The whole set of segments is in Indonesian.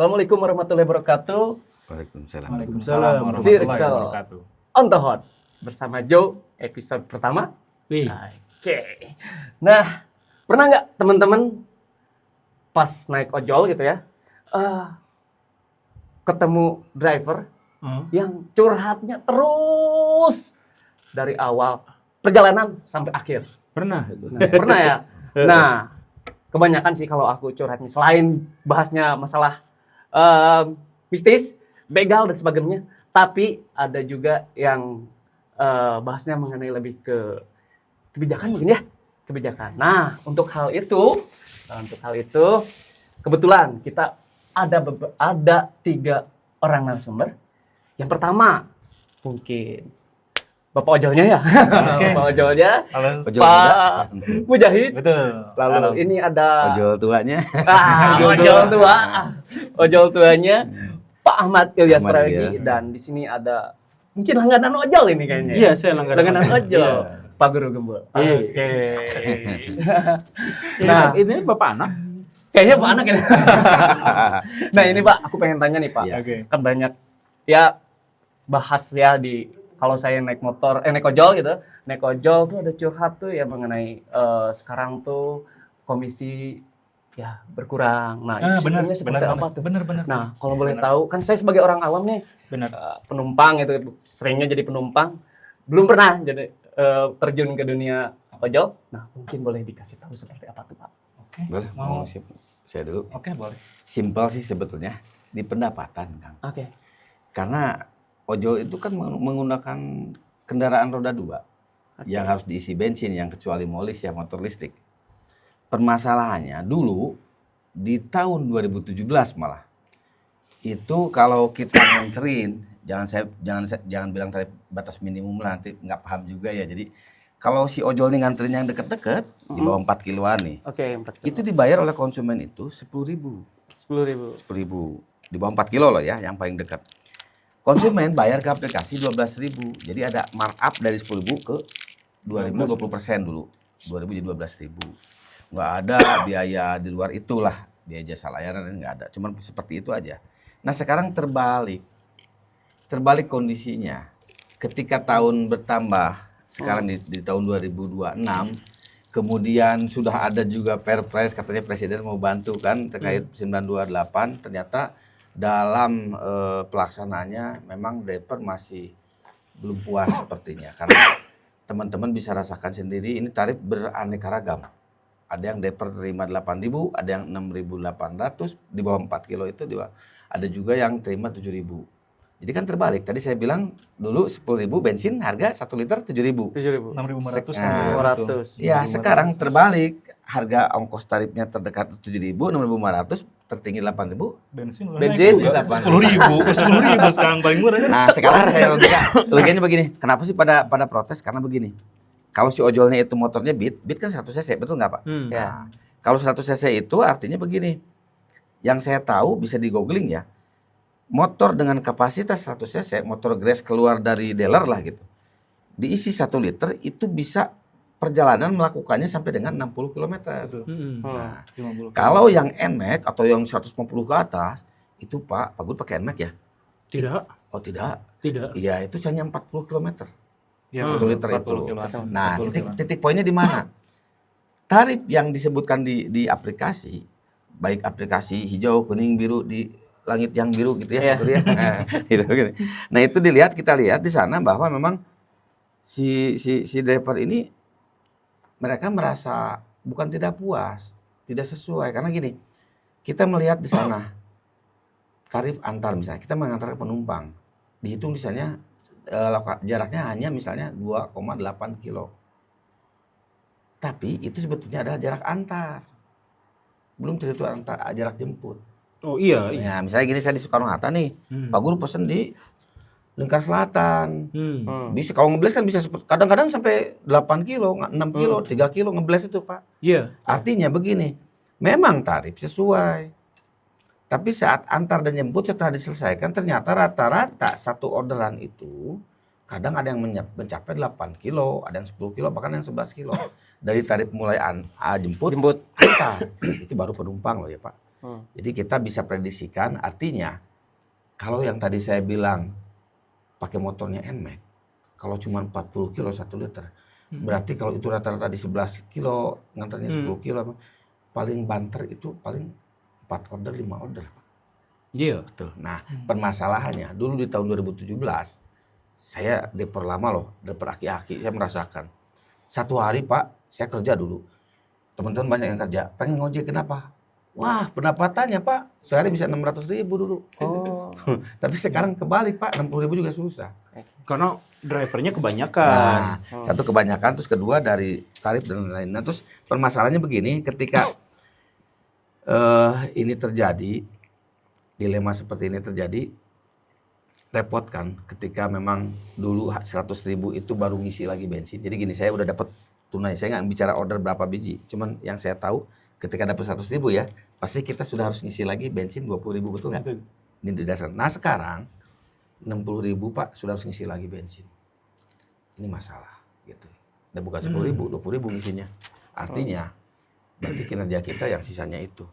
Assalamualaikum warahmatullahi wabarakatuh. Waalaikumsalam. Waalaikumsalam warahmatullahi Circle wabarakatuh. on the hot bersama Joe episode pertama. Wih, Oke. Nah, pernah nggak teman-teman pas naik ojol gitu ya, ketemu driver yang curhatnya terus dari awal perjalanan sampai akhir? pernah. Nah, pernah ya? Nah, kebanyakan sih kalau aku curhatnya selain bahasnya masalah mistis, begal dan sebagainya, tapi ada juga yang bahasnya mengenai lebih ke kebijakan mungkin ya, kebijakan. Nah, untuk hal itu kebetulan kita ada 3 orang narasumber. Yang pertama mungkin Bapak ojolnya ya, Bapak ojolnya, Halo. Ojol Pak Mujahid. Betul. Lalu Halo. ini ada Ojol tuanya. ojol tuanya Pak Ahmad Ilyas Ahmad Prayogi, Ilyas. dan di sini ada mungkin langganan ojol ini kayaknya. Iya, saya langganan ojol. Iya. Pak Guru Gembul. Iya. Oke. Nah, ini Bapak anak. Kayaknya Pak anak ini. Nah, ini Pak, aku pengen tanya nih Pak. Iya. Oke. Kan banyak ya bahas ya di kalau saya naik motor, naik ojol gitu. Naik ojol tuh ada curhat tuh ya mengenai sekarang tuh komisi ya berkurang. Nah, itu Benar, sistemnya seperti apa tuh? benar. Nah, kalau boleh tahu, kan saya sebagai orang awam nih, Benar. penumpang itu, seringnya jadi penumpang, belum pernah jadi terjun ke dunia ojol. Nah, mungkin boleh dikasih tahu seperti apa tuh Pak? Oke. Boleh, mau saya dulu. Oke, boleh. Simpel sih sebetulnya di pendapatan, Kang. Oke. Karena ojol itu kan menggunakan kendaraan roda 2 yang harus diisi bensin, yang kecuali molis ya, motor listrik. Permasalahannya dulu di tahun 2017 malah itu kalau kita nganterin, jangan bilang tarif batas minimum lah, nanti nggak paham juga ya. Jadi kalau si ojol nih nganterin yang deket-deket di bawah 4 kiloan nih, Oke, 4 kilo. itu dibayar oleh konsumen itu 10.000. 10.000. 10.000 di bawah 4 kilo loh ya, yang paling dekat. Konsumen bayar ke aplikasi 12.000. Jadi ada markup dari 10.000 ke 2.000, 20% dulu. 2.000 jadi 12.000. Nggak ada biaya di luar itulah, biaya jasa layanan nggak ada. Cuman seperti itu aja. Nah sekarang terbalik kondisinya. Ketika tahun bertambah, sekarang di tahun 2026, kemudian sudah ada juga Perpres, katanya Presiden mau bantu kan terkait 928, ternyata dalam pelaksanaannya memang driver masih belum puas sepertinya. Karena teman-teman bisa rasakan sendiri, ini tarif beraneka ragam. Ada yang driver terima 8.000, ada yang 6.800, di bawah 4 kilo itu ada juga yang terima 7.000. Jadi kan terbalik. Tadi saya bilang dulu 10.000 bensin harga 1 liter 7.000. 7.000. 6.500. Nah, 500. Ya, sekarang terbalik. Harga ongkos tarifnya terdekat 7.000, 6.500, tertinggi 8.000. Bensin Bensin naik juga. berapa? 10.000 sekarang paling murah. Nah, sekarang saya logikanya begini. Kenapa sih pada protes? Karena begini. Kalau si ojolnya itu motornya Beat kan 100 cc, betul nggak Pak? Ya. Nah, kalau 100 cc itu artinya begini. Yang saya tahu bisa di googling ya. Motor dengan kapasitas 100 cc, motor grass keluar dari dealer lah gitu. Diisi 1 liter itu bisa perjalanan melakukannya sampai dengan 60 km. Betul. Nah, 50. kalau yang NMAX atau yang 150 ke atas, itu Pak Gur pakai NMAX ya? Tidak. Oh tidak. Tidak. Iya, itu hanya 40 km. Ya, 1 liter 40 itu. kiloan. Nah, 40 kiloan. titik poinnya di mana? Tarif yang disebutkan di aplikasi, baik aplikasi hijau, kuning, biru, di langit yang biru gitu ya. Iya. Betul ya? Gitu. Nah, itu kita lihat di sana bahwa memang si driver ini mereka merasa bukan tidak puas, tidak sesuai. Karena gini, kita melihat di sana tarif antar misalnya, kita mengantar penumpang, dihitung misalnya jaraknya hanya misalnya 2,8 kilo. Tapi itu sebetulnya adalah jarak antar. Belum tentu jarak jemput. Oh iya. Ya, misalnya gini, saya di Soekarno-Hatta nih, Pak Guru pesen di Lingkar Selatan. Bisa kalau ngebles kan bisa kadang-kadang sampai 8 kilo, 6 kilo, 3 kilo ngebles itu Pak. Iya. Artinya begini, memang tarif sesuai. Tapi saat antar dan jemput setelah diselesaikan ternyata rata-rata satu orderan itu kadang ada yang mencapai 8 kilo, ada yang 10 kilo, bahkan yang 11 kilo. Dari tarif mulai jemput, antar. Itu baru penumpang loh ya Pak. Jadi kita bisa prediksikan, artinya kalau yang tadi saya bilang pakai motornya NMAX, kalau cuma 40 kilo 1 liter, berarti kalau itu rata-rata di 11 kilo, ngantarnya 10 kilo, paling banter itu paling 4 order, 5 order. Iya. Betul. Nah, permasalahannya dulu di tahun 2017, saya depor lama loh, depor aki-aki, saya merasakan. Satu hari Pak, saya kerja dulu. Teman-teman banyak yang kerja, pengen ngojek kenapa? Wah, pendapatannya Pak, sehari bisa 600.000 dulu. Oh. Tapi sekarang kebalik Pak, 60.000 juga susah. Karena drivernya kebanyakan. Nah, satu kebanyakan, terus kedua dari tarif dan lain-lain. Nah, terus permasalahannya begini, ketika ini terjadi, dilema seperti ini terjadi, repot kan ketika memang dulu 100.000 itu baru ngisi lagi bensin. Jadi gini, saya udah dapat tunai, saya nggak bicara order berapa biji, cuman yang saya tahu ketika dapat 100.000 ya, pasti kita sudah harus ngisi lagi bensin 20.000, betul nggak? Ini di dasar. Nah sekarang 60.000 Pak sudah harus ngisi lagi bensin. Ini masalah gitu. Dan bukan 10.000, 20.000 ngisinya. Artinya berarti kinerja kita yang sisanya itu.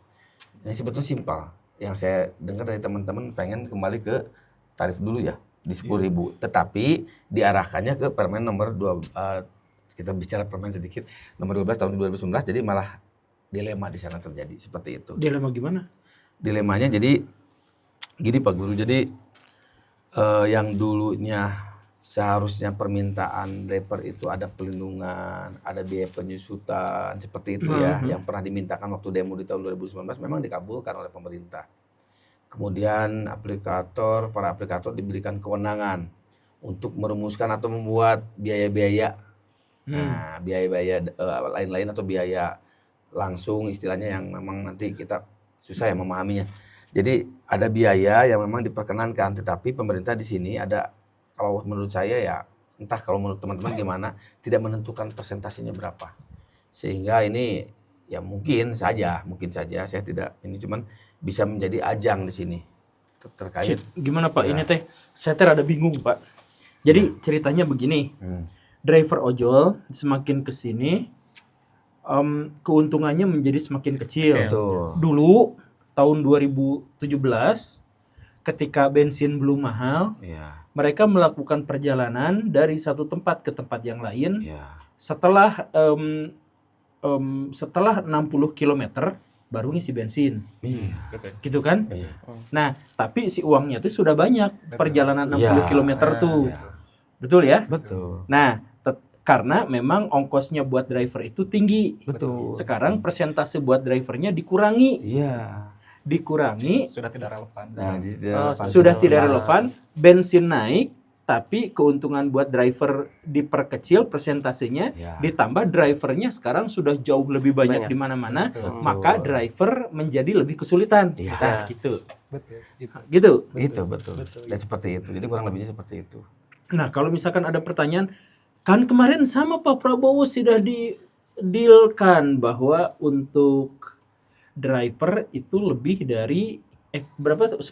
Ini sebetulnya simpel. Yang saya dengar dari teman-teman pengen kembali ke tarif dulu ya di 10.000. Tetapi diarahkannya ke Permen nomor 2, kita bicara permen sedikit, nomor 12 tahun 2019, jadi malah dilema di sana terjadi seperti itu. Dilema gimana? Dilemanya jadi gini Pak Guru, jadi yang dulunya seharusnya permintaan driver itu ada pelindungan, ada biaya penyusutan, seperti itu ya, yang pernah dimintakan waktu demo di tahun 2019 memang dikabulkan oleh pemerintah. Kemudian para aplikator diberikan kewenangan untuk merumuskan atau membuat biaya-biaya, nah biaya-biaya lain-lain atau biaya langsung istilahnya yang memang nanti kita susah ya memahaminya. Jadi ada biaya yang memang diperkenankan, tetapi pemerintah di sini ada, kalau menurut saya ya, entah kalau menurut teman-teman gimana, tidak menentukan persentasenya berapa. Sehingga ini ya mungkin saja saya tidak, ini cuman bisa menjadi ajang di sini terkait. Gimana Pak? Ini teh saya rada bingung Pak. Jadi ceritanya begini, driver ojol semakin ke sini keuntungannya menjadi semakin kecil. Betul. Dulu tahun 2017 ketika bensin belum mahal, mereka melakukan perjalanan dari satu tempat ke tempat yang lain. Setelah 60 km baru ngisi bensin. Gitu kan? Nah, tapi si uangnya itu sudah banyak perjalanan 60 km tuh. Betul ya? Betul. Nah, karena memang ongkosnya buat driver itu tinggi. Betul. Sekarang persentase buat drivernya dikurangi. Dikurangi, sudah tidak relevan. Nah, sudah tidak relevan, bensin naik, tapi keuntungan buat driver diperkecil persentasenya, ditambah drivernya sekarang sudah jauh lebih banyak di mana-mana, maka driver menjadi lebih kesulitan. Nah, gitu. Betul. Gitu. Itu betul. Dan seperti itu. Jadi kurang lebihnya seperti itu. Nah, kalau misalkan ada pertanyaan, kan kemarin sama Pak Prabowo sudah di-dealkan bahwa untuk driver itu lebih dari berapa? 10%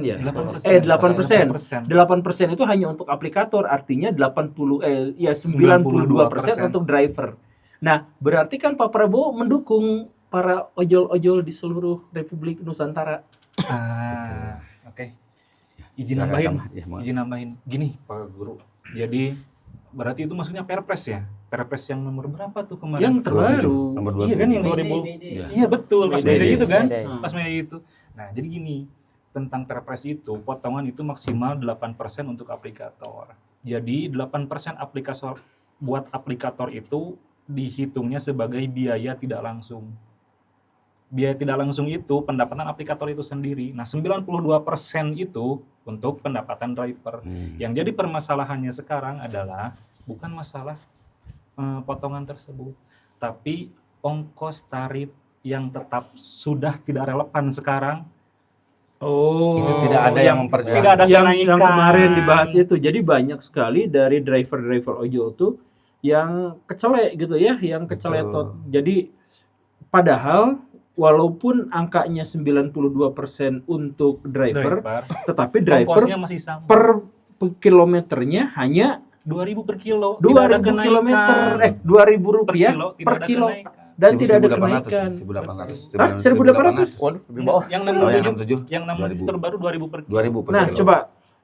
ya? 8%. 8%. 8% itu hanya untuk aplikator, artinya 92% untuk driver. Nah, berarti kan Pak Prabowo mendukung para ojol-ojol di seluruh Republik Nusantara. Oke. Izin nambahin. Gini, Pak Guru. Jadi berarti itu maksudnya Perpres ya? Perpres yang nomor berapa tuh kemarin? Yang terbaru. Nomor 27. Iya kan yang 2000. Iya betul, pas media itu kan? Pas media itu. Nah, jadi gini, tentang Perpres itu, potongan itu maksimal 8% untuk aplikator. Jadi 8% buat aplikator itu dihitungnya sebagai biaya tidak langsung. Biaya tidak langsung itu pendapatan aplikator itu sendiri. Nah, 92% itu untuk pendapatan driver. Yang jadi permasalahannya sekarang adalah bukan masalah potongan tersebut, tapi ongkos tarif yang tetap sudah tidak relevan sekarang. Itu tidak ada yang memperjuangkan. Tidak ada yang kemarin dibahas itu. Jadi banyak sekali dari driver-driver ojol tuh yang kecelek gitu ya, yang keceletot. Jadi padahal walaupun angkanya 92% untuk driver, tetapi driver ongkosnya masih sama. per kilometernya hanya 2.000 per kilo. 2.000 kilometer, 2.000 rupiah per kilo. dan tidak ada 1.800, kenaikan. 1.800. Hah? 1.800? Waduh, lebih bawah. Yang Oh, yang 67, 67. yang 67 terbaru 2.000 per 2.000 per Nah, kilo. coba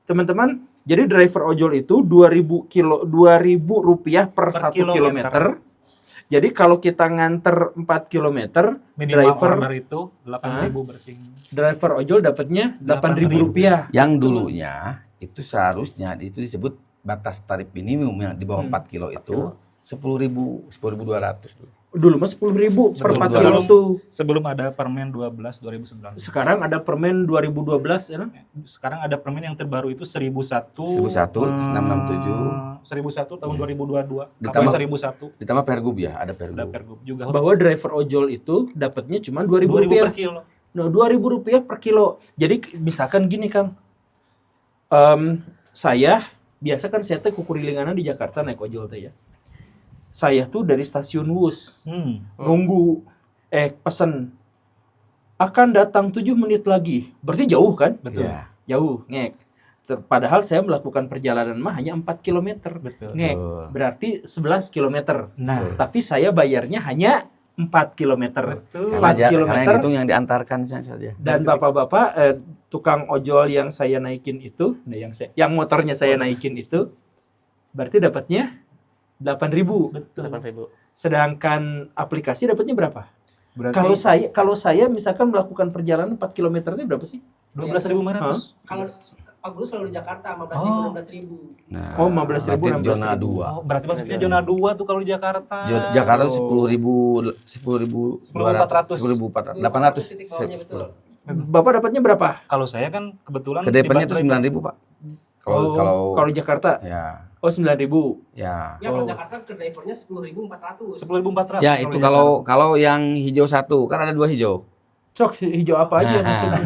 teman-teman, jadi driver ojol itu 2.000 rupiah per Per 1 kilometer. Jadi kalau kita nganter 4 kilometer, minimal driver order itu 8.000 bersih. driver ojol dapatnya 8.000 rupiah. Yang dulunya itu seharusnya itu disebut batas tarif minimum yang di bawah 4 kilo itu 10.200 dulu. Dulu mah 10.000 per 4 Betul. kilo tuh. Sebelum ada Permen 12 2019. Sekarang ada Permen 2012 ya. Sekarang ada permen yang terbaru itu 1001 667. 1001 tahun 2022 Ditambah- sampai 1001 Ditambah pergub ya, ada ada pergub. pergub juga Bahwa driver ojol itu dapatnya cuma 2.000 2.000 rupiah. per kilo. Nah, 2.000 rupiah per kilo. Jadi misalkan gini Kang, saya biasa kan saya teh kukurilinganan di Jakarta naik ojol teh ya. Saya tuh dari stasiun Wus nunggu pesen akan datang 7 menit lagi. Berarti jauh kan? Betul. Iya. Jauh, ngek. Padahal saya melakukan perjalanan mah hanya 4 km. Betul. Ngek. Betul. Berarti 11 km. Nah, Tapi saya bayarnya hanya 4 km. betul. 4 Karena yang kilometer. hitung yang diantarkan saja. Dan bapak-bapak tukang ojol yang saya naikin itu, nah yang motornya saya naikin itu, berarti dapatnya 8.000. Betul. 8.000. Sedangkan aplikasi dapatnya berapa? Berarti Kalau saya misalkan melakukan perjalanan 4 kilometernya berapa sih? 12.500. Kalau Pak Guru selalu di Jakarta 15.000 Nah, Oh, 15.000, berarti zona 16.000. 2. Oh, berarti maksudnya zona 2 tuh kalau di Jakarta. Jakarta 10.200, 10.400. 800. Titik bawahnya betul. Bapak dapatnya berapa? Kalau saya kan kebetulan Ke DP-nya itu di 9.000, Pak. Kalau Jakarta, ya, oh 9.000. ya. Ya kalau Jakarta ke drivernya 10.400. 10.400. Ya, itu kalau yang hijau satu, kan ada 2 hijau. Cok, hijau apa aja maksudnya?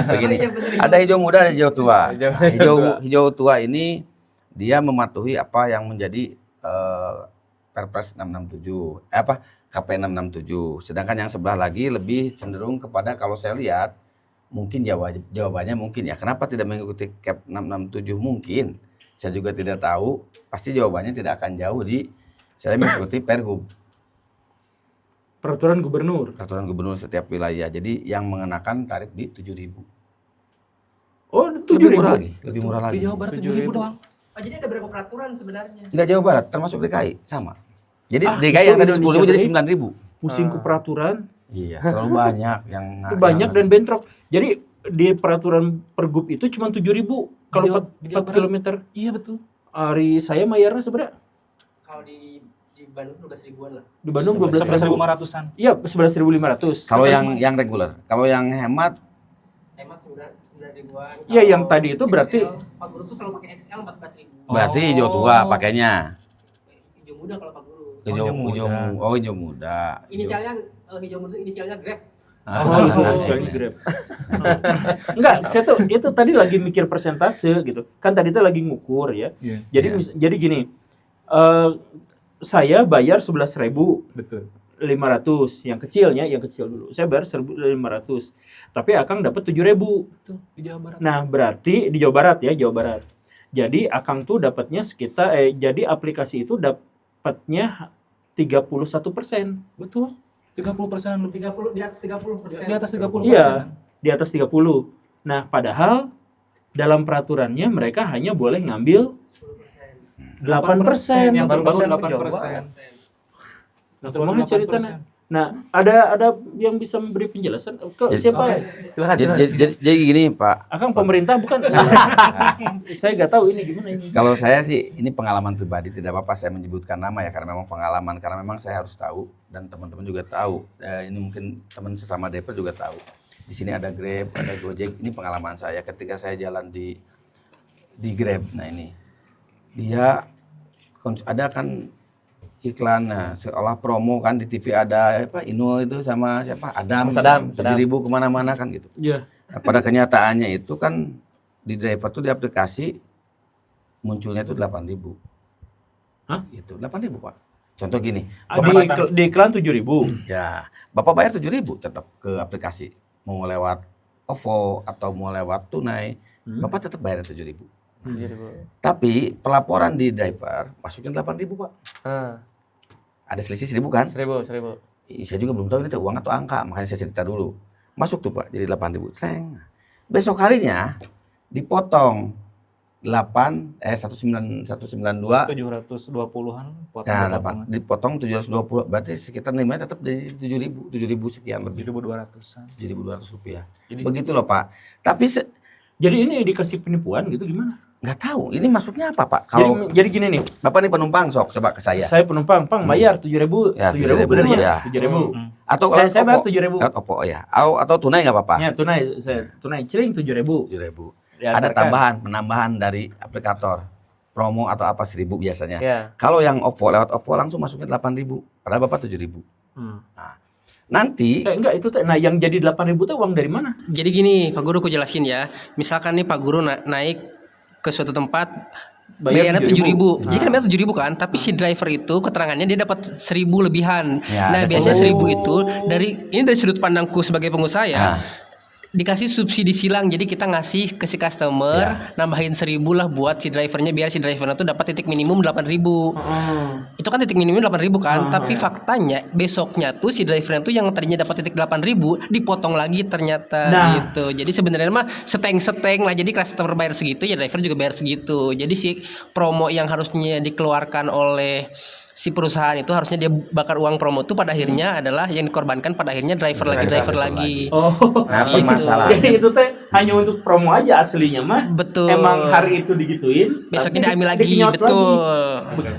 Begini. Oh, iya, bener. Ada hijau muda, ada hijau tua. Hijau Nah, hijau tua ini dia mematuhi apa yang menjadi Perpres 667. KP 667. Sedangkan yang sebelah lagi lebih cenderung kepada kalau saya lihat mungkin jawabannya mungkin ya. Kenapa tidak mengikuti KP 667 mungkin? Saya juga tidak tahu. Pasti jawabannya tidak akan jauh saya mengikuti Pergub. Peraturan gubernur. Peraturan gubernur setiap wilayah. Jadi yang mengenakan tarif di 7.000. Oh, Lebih murah 7.000. lagi. Lebih murah Di lagi. Jawa Barat 7.000 doang. Oh, jadi ada berapa peraturan sebenarnya? Enggak Jawa Barat, termasuk DKI sama. Jadi Ah, DKI yang itu tadi 10.000 jadi Indonesia, 9.000. Pusing ke peraturan, Iya, terlalu banyak yang banyak dan bentrok. Jadi di peraturan pergub itu cuma 7.000 kalau Di 4 Jawa Barat. kilometer. Iya betul. Hari saya bayarnya sebenarnya Kalau di Bandung 12.000-an lah. di Bandung 12.000. 11.500-an. Iya, 11.500. kalau yang reguler. Kalau yang hemat Hemat 9.000-an. Iya, yang tadi itu berarti- Pak Guru tuh selalu pakai XL 14.000. berarti hijau tua pakainya. Hijau muda kalau Pak Guru. Hijau muda. Inisialnya hijau muda itu inisialnya Grab. Misalnya Grab. Enggak, saya tuh itu tadi lagi mikir persentase gitu. Kan tadi tuh lagi ngukur ya. Iya. Jadi Iya. jadi gini. Saya bayar 11.500 Betul. yang kecil dulu. Saya bayar 1.500. Tapi Akang dapat 7.000. Betul. Di Jawa Barat. Nah, berarti di Jawa Barat ya, Jawa Barat. Jadi Akang tuh dapatnya sekitar jadi aplikasi itu dapatnya 31%. Betul. 30%-an lebih. 30 di atas 30%. Di atas 30%. Iya, di atas 30. Nah, padahal dalam peraturannya mereka hanya boleh ngambil 8%. Yang terbaru 8%. 8%. Nah, kumaha ceritanya? Nah, ada yang bisa memberi penjelasan? Ke siapa? Silakan, silakan. Jadi gini, Pak. Akang pemerintah bukan? Saya nggak tahu ini gimana ini. Kalau saya sih ini pengalaman pribadi, tidak apa-apa saya menyebutkan nama ya karena memang pengalaman, karena memang saya harus tahu dan teman-teman juga tahu. Ini mungkin teman sesama DPR juga tahu. Di sini ada Grab, ada Gojek. Ini pengalaman saya ketika saya jalan di Grab. Nah ini dia ada kan iklan, nah seolah promo kan di TV ada Inul itu sama siapa Adam, Mas Adam. 7.000 kemana-mana kan gitu. Iya. Nah, pada kenyataannya itu kan di driver tuh di aplikasi munculnya itu 8.000. Hah? Itu 8.000 Pak. Contoh gini, Di iklan 7.000. ya Bapak bayar 7.000 tetap ke aplikasi. Mau lewat OVO atau mau lewat tunai, Bapak tetap bayar 7.000. 7.000. Tapi pelaporan di driver masukin 8.000 Pak. Ah, Ada selisih 1.000 kan? 1.000. Saya juga belum tahu ini teh uang atau angka, makanya saya cerita dulu. Masuk tuh Pak, jadi 8.000. Ceng. Besok harinya dipotong 192. 720-an potong Nah, potongan. dipotong 720, berarti sekitar nilainya tetap dari 7.000 sekian lebih. 7.200-an. 7.200 rupiah. Jadi Begitu loh Pak. Tapi Jadi ini dikasih penipuan gitu gimana? nggak tahu ini masuknya apa Pak. Kalau Jadi gini nih, Bapak nih penumpang sok coba ke saya. saya penumpang, Pang bayar 7.000, Ya, 7.000 7.000, bener ya? ya. 7.000. Atau Saya bayar OVO. 7.000. OVO ya. Atau tunai nggak apa-apa. Ya, tunai, saya tunai celing 7.000. 7.000. Ya, Ada antarkan. penambahan dari aplikator. Promo atau apa 1.000 biasanya. Ya. Kalau yang OVO lewat OVO langsung masuknya 8.000. Padahal Bapak 7.000. Nanti Enggak itu teh. Nah, yang jadi 8.000 teh uang dari mana? Jadi gini, Pak Guru aku jelasin ya. Misalkan nih Pak Guru naik ke suatu tempat bayarnya 7.000. Jadi kan bayar 7.000 kan, tapi si driver itu keterangannya dia dapat 1.000 lebihan. Ya, Nah, ada biasanya promo. 1.000 itu dari sudut pandangku sebagai pengusaha ya. Nah. Dikasih subsidi silang, jadi kita ngasih ke si customer nambahin 1.000 lah buat si drivernya biar si drivernya tuh dapat titik minimum 8.000. Itu kan titik minimum 8.000 kan, tapi faktanya besoknya tuh si drivernya tuh yang tadinya dapat titik 8.000 dipotong lagi ternyata gitu. Jadi sebenarnya mah seteng lah, jadi customer bayar segitu ya driver juga bayar segitu. Jadi si promo yang harusnya dikeluarkan oleh si perusahaan itu harusnya dia bakar uang promo tuh pada akhirnya adalah yang dikorbankan pada akhirnya driver lagi. Oh. Nah, Gitu. permasalahannya Jadi itu teh hanya untuk promo aja aslinya mah. Betul. Emang hari itu digituin. Besoknya tapi diambil lagi, dikenyot betul.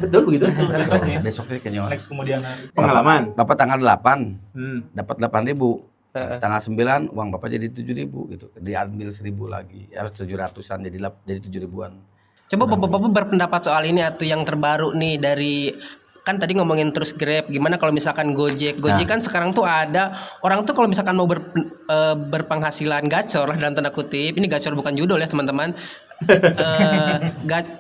Betul begitu. besoknya besoknya kenyot. next kemudian hari. Pengalaman. Bapak tanggal 8 Hmm. dapat 8.000. Tanggal 9 uang Bapak jadi 7.000 gitu. Diambil 1.000 lagi. Ya 700-an jadi 7.000-an. Coba Bapak-bapak berpendapat soal ini atau yang terbaru nih dari kan tadi ngomongin terus Grab, gimana kalau misalkan Gojek kan sekarang tuh ada orang tuh kalau misalkan mau berpenghasilan gacor lah dalam tanda kutip, ini gacor bukan judul ya teman-teman.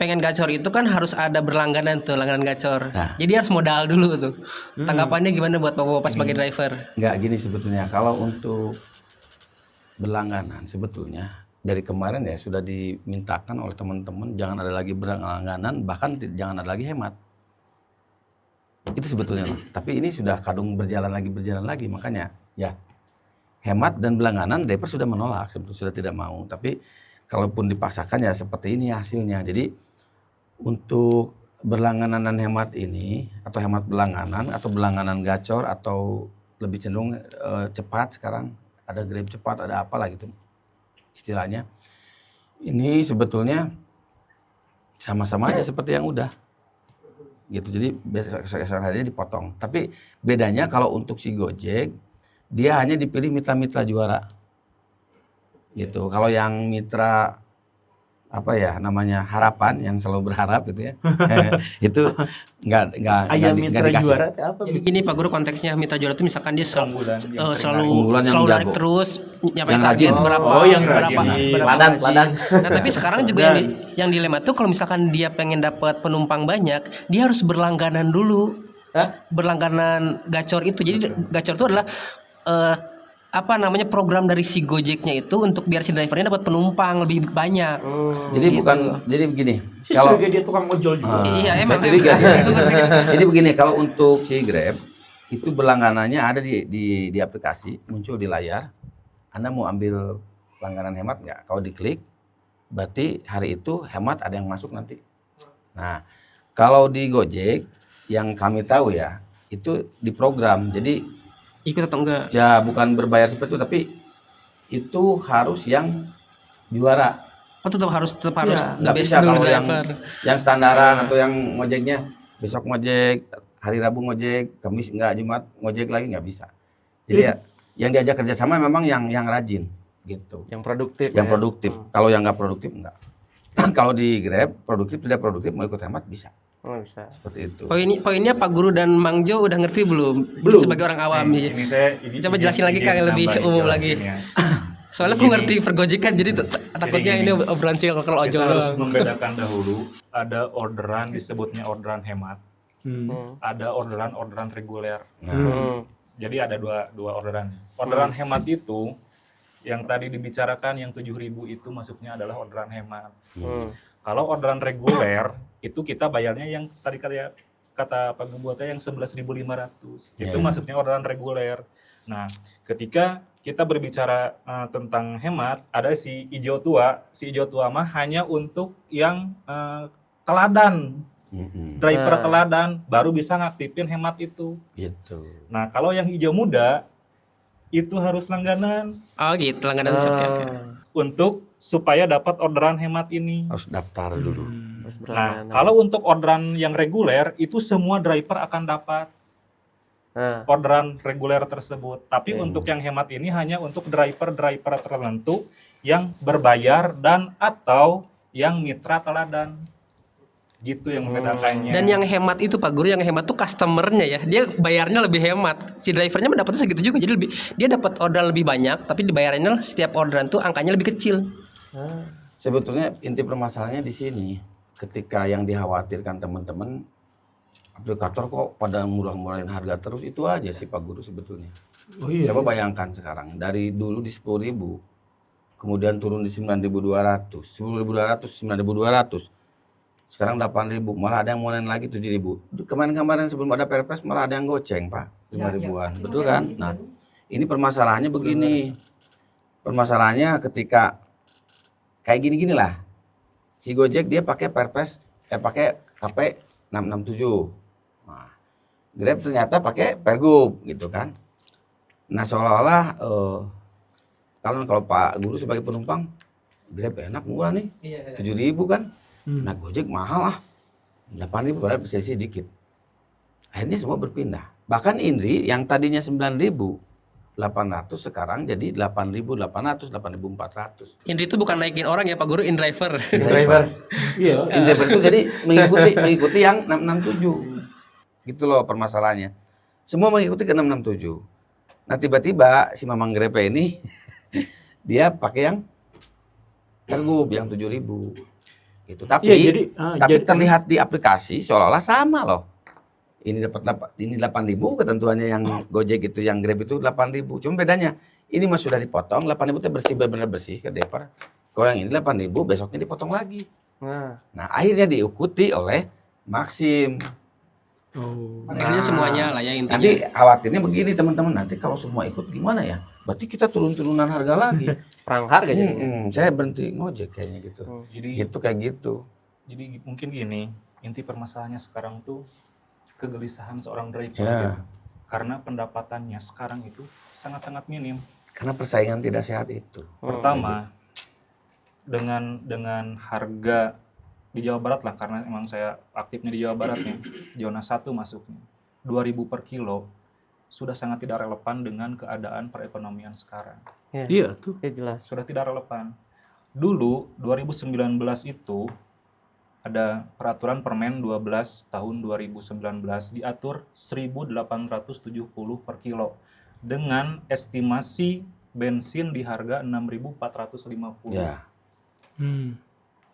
Pengen gacor itu kan harus ada berlangganan tuh, langganan gacor. Jadi harus modal dulu tuh. Tanggapannya gimana buat bapak-bapak sebagai driver? Enggak gini sebetulnya. Kalau untuk berlangganan sebetulnya dari kemarin ya sudah dimintakan oleh teman-teman jangan ada lagi berlangganan, bahkan jangan ada lagi hemat. Itu sebetulnya. Tapi ini sudah kadung berjalan lagi, makanya ya hemat dan berlangganan driver sudah menolak, sebetulnya sudah tidak mau. Tapi kalaupun dipaksakan ya seperti ini hasilnya. Jadi untuk berlangganan dan hemat ini atau hemat berlangganan atau berlangganan gacor atau lebih cenderung cepat sekarang ada Grab cepat, ada apalah gitu istilahnya. Ini sebetulnya sama-sama aja seperti yang udah. Gitu. Jadi besok harinya dipotong. Tapi bedanya kalau untuk si Gojek dia hanya dipilih mitra-mitra juara. Gitu. Kalau yang mitra apa ya namanya harapan yang selalu berharap gitu ya. Itu enggak Mitra dikasih. juara teh apa? Jadi gini Pak Guru, konteksnya mitra juara itu misalkan dia Unggulan yang sering Unggulan yang selalu narik jago. terus nyampe Yang target rajin. berapa yang berapa rajin. berapa Ladang, gaji. ladang. Nah, tapi sekarang juga yang dilema tuh kalau misalkan dia pengen dapat penumpang banyak, dia harus berlangganan dulu. Berlangganan gacor itu. Jadi gacor itu adalah apa namanya program dari si Gojeknya itu untuk biar si drivernya dapat penumpang lebih banyak. Jadi Gitu. jadi begini. Saya Kalau curiga dia tukang ojol juga. Iya, saya emang. curiga dia. Jadi begini, kalau untuk si Grab itu berlangganannya ada di aplikasi, muncul di layar. Anda mau ambil langganan hemat nggak? Kalau diklik, berarti hari itu hemat ada yang masuk nanti. Nah, kalau di Gojek yang kami tahu ya, itu diprogram. Jadi Ikut atau enggak? ya bukan berbayar seperti itu, tapi itu harus yang juara. Oh, tetap harus Iya, the nggak best bisa dulu kalau driver. yang standaran atau yang ngojeknya besok ngojek, hari Rabu ngojek, Kamis enggak, Jumat ngojek lagi nggak bisa. Jadi ya yang diajak kerjasama memang yang rajin gitu, Yang produktif. yang ya. produktif. Kalau yang nggak produktif enggak. Kalau di Grab produktif tidak produktif mau ikut hemat bisa Oh, bisa. seperti itu. Poinnya Pak Guru dan Mang Jo udah ngerti belum? Belum. Sebagai orang awam. Ini Coba jelasin lagi, Kang, yang lebih umum lagi. Soalnya aku ngerti pergojekan, jadi takutnya gini. ini obrolan sih kalau ojol Kita harus doang. membedakan dahulu ada orderan disebutnya orderan hemat, ada orderan reguler. Jadi ada dua orderan. Orderan hemat itu yang tadi dibicarakan yang 7.000 itu masuknya adalah orderan hemat. Kalau orderan reguler itu kita bayarnya yang tadi kata Pak Gembota yang 11.500. Ya. Itu maksudnya orderan reguler. Nah, ketika kita berbicara tentang hemat, ada si hijau tua. Si hijau tua mah hanya untuk yang teladan, driver teladan baru bisa ngaktifin hemat itu. Gitu. Nah, kalau yang hijau muda itu harus langganan Oh gitu, langganan oke oke. untuk supaya dapat orderan hemat ini. Harus daftar dulu. Terus Nah, berlangganan. kalau untuk orderan yang reguler itu semua driver akan dapat Nah, orderan reguler tersebut. Tapi untuk yang hemat ini hanya untuk driver-driver tertentu yang berbayar dan atau yang mitra teladan. Gitu yang membedakannya. Dan yang hemat itu Pak Guru, yang hemat tuh customernya ya. Dia bayarnya lebih hemat. Si drivernya mendapatnya segitu juga. Jadi lebih, dia dapat orderan lebih banyak, tapi dibayarannya setiap orderan tuh angkanya lebih kecil. Sebetulnya inti permasalahannya di sini. Ketika yang dikhawatirkan teman-teman, aplikator kok pada murah-murahin harga terus, itu aja sih Pak Guru sebetulnya. Oh iya. Coba bayangkan sekarang, dari dulu di 10.000, kemudian turun di 9.200, 10.200, 9.200. Sekarang 8.000, malah ada yang mau naik lagi 7.000. Kemarin-kemarin sebelum ada Perpres malah ada yang goceng Pak, 5.000-an. Betul kan? Nah, ini permasalahannya begini. Permasalahannya ketika kayak gini-gini lah. Si Gojek dia pakai Perpres, pakai KP 667. Nah, Grab ternyata pakai Pergub gitu kan. Nah, seolah-olah kalau Pak Guru sebagai penumpang, Grab enak murah nih, 7.000 kan. Nah, Gojek mahal ah, 8.000 padahal sesi dikit. Akhirnya semua berpindah. Bahkan Indri yang tadinya 9.800 sekarang jadi 8.800, 8.400. Indri itu bukan naikin orang ya Pak Guru, in driver. driver. Iya. Indri itu jadi mengikuti yang 667. Gitu loh permasalahannya. Semua mengikuti ke 667. Nah, tiba-tiba si Mamang Grepe ini dia pakai yang Pergub yang 7.000. Gitu. Tapi Iya, jadi terlihat di aplikasi seolah-olah sama loh. Ini dapat ini 8.000, ketentuannya yang Gojek itu, yang Grab itu 8.000. Cuma bedanya ini mas sudah dipotong 8.000 itu bersih, benar-benar bersih ke deper. Kalau yang ini 8.000 besoknya dipotong lagi. Nah, akhirnya diikuti oleh Maxim. Oh. Akhirnya semuanya lah ya intinya. Nanti khawatirnya begini teman-teman, nanti kalau semua ikut gimana ya? Berarti kita turun-turunan harga lagi. Perang harga jadi. Saya berhenti ngojek kayaknya gitu. Jadi Itu kayak gitu. Jadi mungkin gini, inti permasalahannya sekarang tuh kegelisahan seorang driver Ya. gitu. Karena pendapatannya sekarang itu sangat-sangat minim. Karena persaingan tidak sehat itu. Pertama, dengan harga di Jawa Barat lah, karena emang saya aktifnya di Jawa Barat nih, zona 1 masuknya. 2.000 per kilo sudah sangat tidak relevan dengan keadaan perekonomian sekarang. Iya tuh. Ya jelas. Sudah tidak relevan. Dulu 2019 itu ada peraturan Permen 12 tahun 2019 diatur 1.870 per kilo dengan estimasi bensin di harga 6.450. Ya.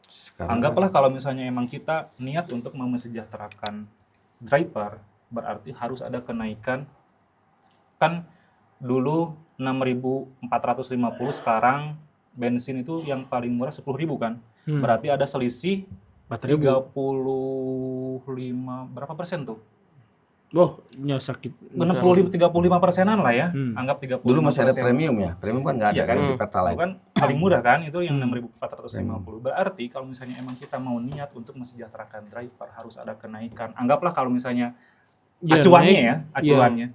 Sekarang Anggaplah kalau misalnya emang kita niat untuk memesejahterakan driver, berarti harus ada kenaikan. Kan dulu 6.450, sekarang bensin itu yang paling murah 10.000 kan. Berarti ada selisih 35 berapa persen tuh? Oh, nya sakit. 35%-an lah ya. Anggap 35%. dulu masih ada premium ya. Premium kan nggak ada Iya kan? kan di Itu Pertalite. kan paling murah kan, itu yang 6.450. Berarti kalau misalnya emang kita mau niat untuk mesejahterakan driver, harus ada kenaikan. Anggaplah kalau misalnya Ya, acuannya naik. ya, acuannya.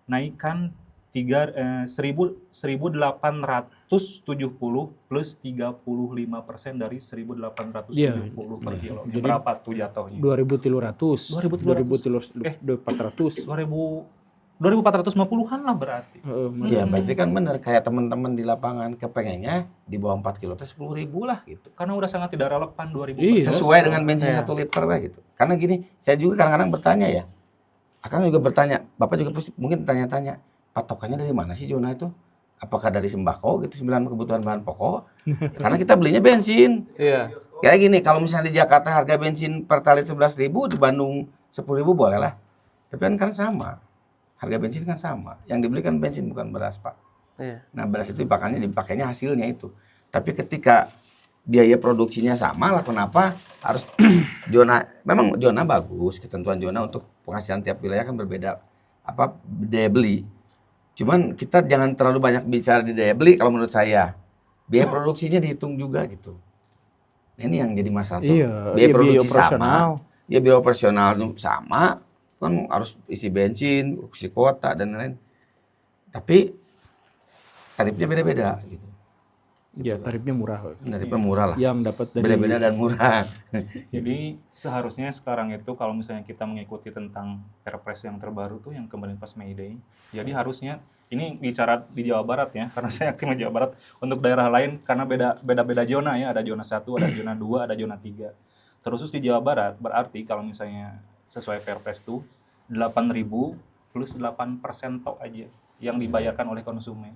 Naikkan 1.870 plus 35% dari 1.870 Iya. per kilo. Jadi Berapa tuh jatuhnya? 2.300. 2.400. 2.450-an lah berarti. Iya, berarti kan benar kayak teman-teman di lapangan kepengennya di bawah 4 kilo teh 10.000 lah gitu. Karena udah sangat tidak relevan 2.000. Iya. Sesuai dengan bensin 1 liter lah gitu. Karena gini, saya juga kadang-kadang bertanya ya. Akang juga bertanya, Bapak juga mungkin tanya-tanya, patokannya dari mana sih zona itu? Apakah dari sembako gitu, 9 kebutuhan bahan pokok? Karena kita belinya bensin. Iya. Kayak gini, kalau misalnya di Jakarta harga bensin Pertalite 11.000, di Bandung 10.000 boleh lah. Tapi kan sama. Harga bensin kan sama. Yang dibeli kan bensin bukan beras, Pak. Iya. Nah, beras itu dipakainya hasilnya itu. Tapi ketika biaya produksinya sama lah, kenapa harus memang zona bagus, ketentuan zona untuk penghasilan tiap wilayah kan berbeda daya beli. Cuman kita jangan terlalu banyak bicara di daya beli kalau menurut saya. Biaya produksinya dihitung juga gitu. Nah, ini yang jadi masalah tuh. Biaya produksi sama. Ya biaya operasional sama, kan harus isi bensin, isi kuota dan lain-lain. Tapi tarifnya beda-beda gitu. Ya, tarifnya murah. Tarifnya murah lah. Yang dapat dari beda-beda dan murah. Jadi seharusnya sekarang itu kalau misalnya kita mengikuti tentang Perpres yang terbaru tuh yang kemarin pas May Day, jadi harusnya ini bicara di Jawa Barat ya, karena saya aktif di Jawa Barat. Untuk daerah lain karena beda zona ya, ada zona 1, ada zona 2, ada zona 3. Terus di Jawa Barat berarti kalau misalnya sesuai Perpres tuh 8.000 plus 8% tok aja yang dibayarkan oleh konsumen.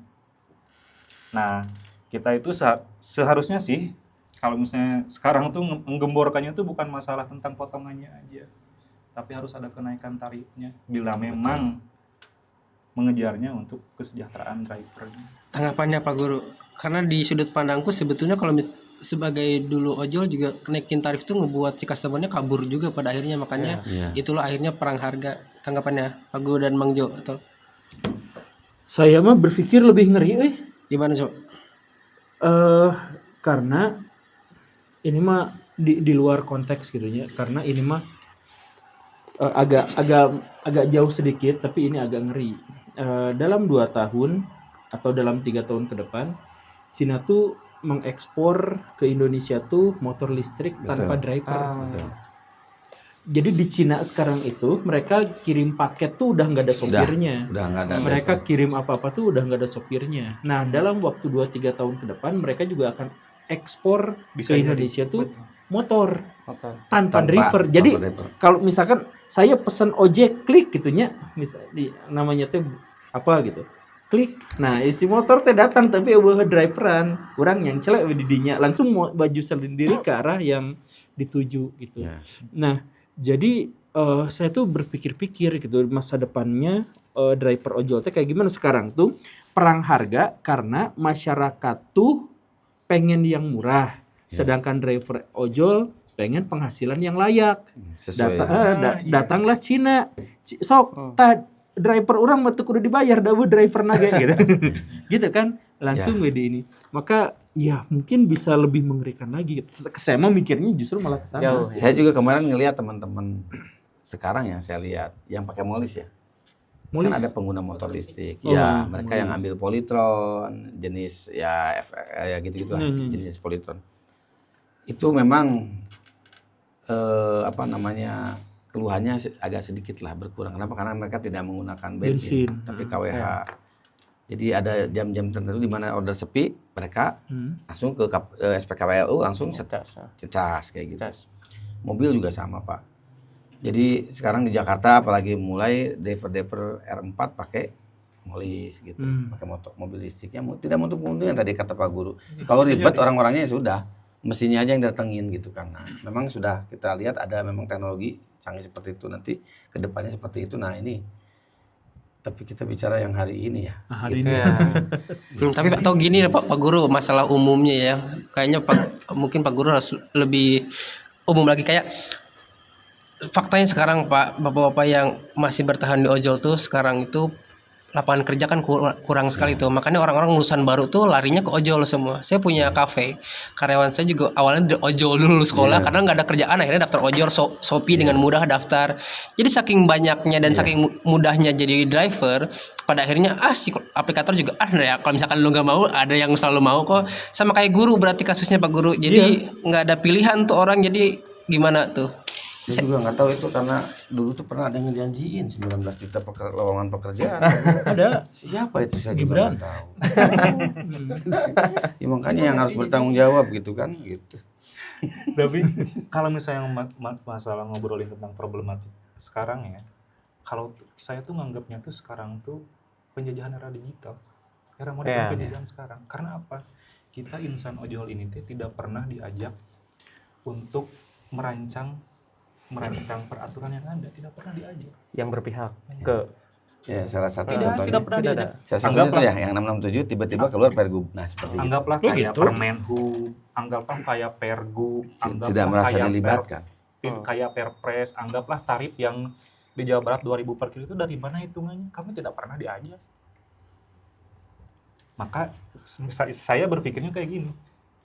Nah, kita itu seharusnya sih kalau misalnya sekarang tuh menggemborkannya tuh bukan masalah tentang potongannya aja, tapi harus ada kenaikan tarifnya bila memang mengejarnya untuk kesejahteraan drivernya. Tanggapannya Pak Guru, karena di sudut pandangku sebetulnya kalau sebagai dulu ojol juga naikin tarif tuh ngebuat si customernya kabur juga pada akhirnya, makanya itulah akhirnya perang harga. Tanggapannya Pak Guru dan Mang Jo atau? Saya mah berpikir lebih ngeri, Gimana Sob? Karena ini mah di luar konteks gitu ya. Karena ini mah agak jauh sedikit, tapi ini agak ngeri. Dalam 2 tahun atau dalam 3 tahun ke depan, Cina tuh mengekspor ke Indonesia tuh motor listrik tanpa driver. Jadi di Cina sekarang itu mereka kirim paket tuh udah nggak ada sopirnya. Udah nggak ada. Mereka kirim apa-apa tuh udah nggak ada sopirnya. Nah, dalam waktu 2-3 tahun ke depan mereka juga akan ekspor ke Indonesia tuh motor tanpa driver. Jadi kalau misalkan saya pesan ojek klik gitunya, misalnya namanya tuh apa gitu. Klik. Nah, isi motor teh datang tapi eueuh driveran. Kurang yang celek we didinya langsung baju sendiri ke arah yang dituju gitu. Nah, jadi saya tuh berpikir-pikir gitu masa depannya driver ojol teh kayak gimana sekarang tuh perang harga karena masyarakat tuh pengen yang murah, sedangkan driver ojol pengen penghasilan yang layak. Datanglah Cina, sok driver orang mah teu kudu dibayar dawe driver nage gitu. Gitu kan langsung di ini. Maka ya mungkin bisa lebih mengerikan lagi. Saya mah mikirnya justru malah ke sana. Saya juga kemarin ngelihat teman-teman sekarang yang saya lihat yang pakai molis ya. Kan ada pengguna motor listrik. Mereka yang ambil Polytron, jenis ya gitu-gitu lah, jenis Polytron. Itu memang keluhannya agak sedikit lah berkurang. Kenapa? Karena mereka tidak menggunakan bensin. Tapi KWH. Jadi ada jam-jam tertentu di mana order sepi, mereka langsung ke SPKWLU langsung cas kayak gitu. Mobil juga sama, Pak. Jadi sekarang di Jakarta apalagi mulai driver R4 pakai molis gitu, pakai mobil listriknya tidak untuk keuntungan tadi kata Pak Guru. Kalau ribet orang-orangnya sudah mesinnya aja yang datengin gitu kan. Nah, memang sudah kita lihat ada memang teknologi canggih seperti itu nanti kedepannya seperti itu. Nah ini tapi kita bicara yang hari ini ya. Hari gitu. ini. Tapi Pak tahu gini Pak Guru masalah umumnya ya. Kayaknya mungkin Pak Guru harus lebih umum lagi kayak faktanya sekarang Pak, bapak-bapak yang masih bertahan di ojol tuh sekarang itu lapangan kerja kan kurang sekali tuh. Makanya orang-orang lulusan baru tuh larinya ke ojol semua. Saya punya kafe, karyawan saya juga awalnya di ojol dulu sekolah karena nggak ada kerjaan, akhirnya daftar ojol Shopee dengan mudah daftar. Jadi saking banyaknya dan saking mudahnya jadi driver, pada akhirnya si aplikator juga ya kalau misalkan lu nggak mau ada yang selalu mau kok. Sama kayak guru berarti kasusnya Pak Guru. Jadi nggak ada pilihan tuh orang, jadi gimana tuh? Saya juga nggak tahu itu karena dulu tuh pernah ada yang ngejanjiin 19 juta lowongan pekerjaan. Ada. Siapa itu saya juga nggak tahu. Ya, makanya yang harus bertanggung jawab gitu kan gitu. Tapi kalau misalnya masalah ngobrolin tentang problematik sekarang ya, kalau saya tuh nganggapnya tuh sekarang tuh penjajahan era digital, era modern penjajahan sekarang. Karena apa? Kita insan ojol ini tidak pernah diajak untuk merancang peraturan yang ada, tidak pernah diajak. Yang berpihak ke Ya, salah satu Tidak contohnya. pernah Tidak diajak. Salah satunya Anggaplah- itu ya, yang 667 tiba-tiba keluar Pergub. Nah, seperti itu. Anggaplah Oh, kayak gitu? Permenhub, anggaplah kayak Pergub, anggaplah Tidak merasa kayak dilibatkan. kayak Perpres, anggaplah tarif yang di Jawa Barat 2.000 per kilo itu dari mana hitungannya? Kami tidak pernah diajak. Maka saya berpikirnya kayak gini.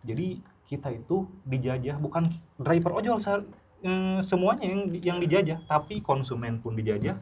Jadi kita itu dijajah, bukan driver ojol semuanya yang dijajah, tapi konsumen pun dijajah,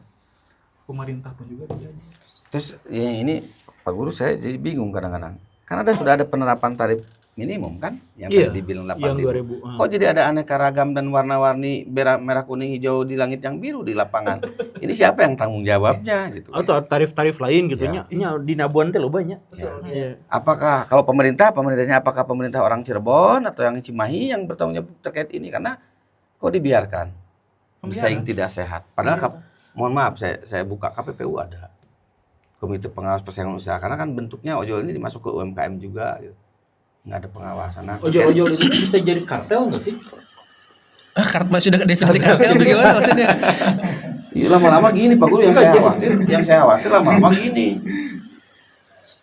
pemerintah pun juga dijajah. Terus yang ini Pak Guru saya jadi bingung kadang-kadang. Kan sudah ada penerapan tarif minimum kan yang Iya, tadi dibilang yang 8.000. 2000. Kok jadi ada aneka ragam dan warna-warni merah kuning hijau di langit yang biru di lapangan? Ini siapa yang tanggung jawabnya gitu. Atau tarif-tarif lain gitu Ya. nya di Nabuan teh lo banyak. Ya. Iya. Apakah kalau pemerintahnya apakah pemerintah orang Cirebon atau yang Cimahi yang bertanggung jawab terkait ini, karena kok dibiarkan bersaing tidak sehat. Padahal mohon maaf saya buka KPPU ada Komite Pengawas Persaingan Usaha, karena kan bentuknya ojol ini masuk ke UMKM juga gitu. Nggak ada pengawasan. Nah, Ojol-ojol itu bisa jadi kartel nggak sih? Kartel sudah definisi kartel itu gimana maksudnya? iya, lama-lama gini Pak Guru, yang saya khawatir lama-lama gini.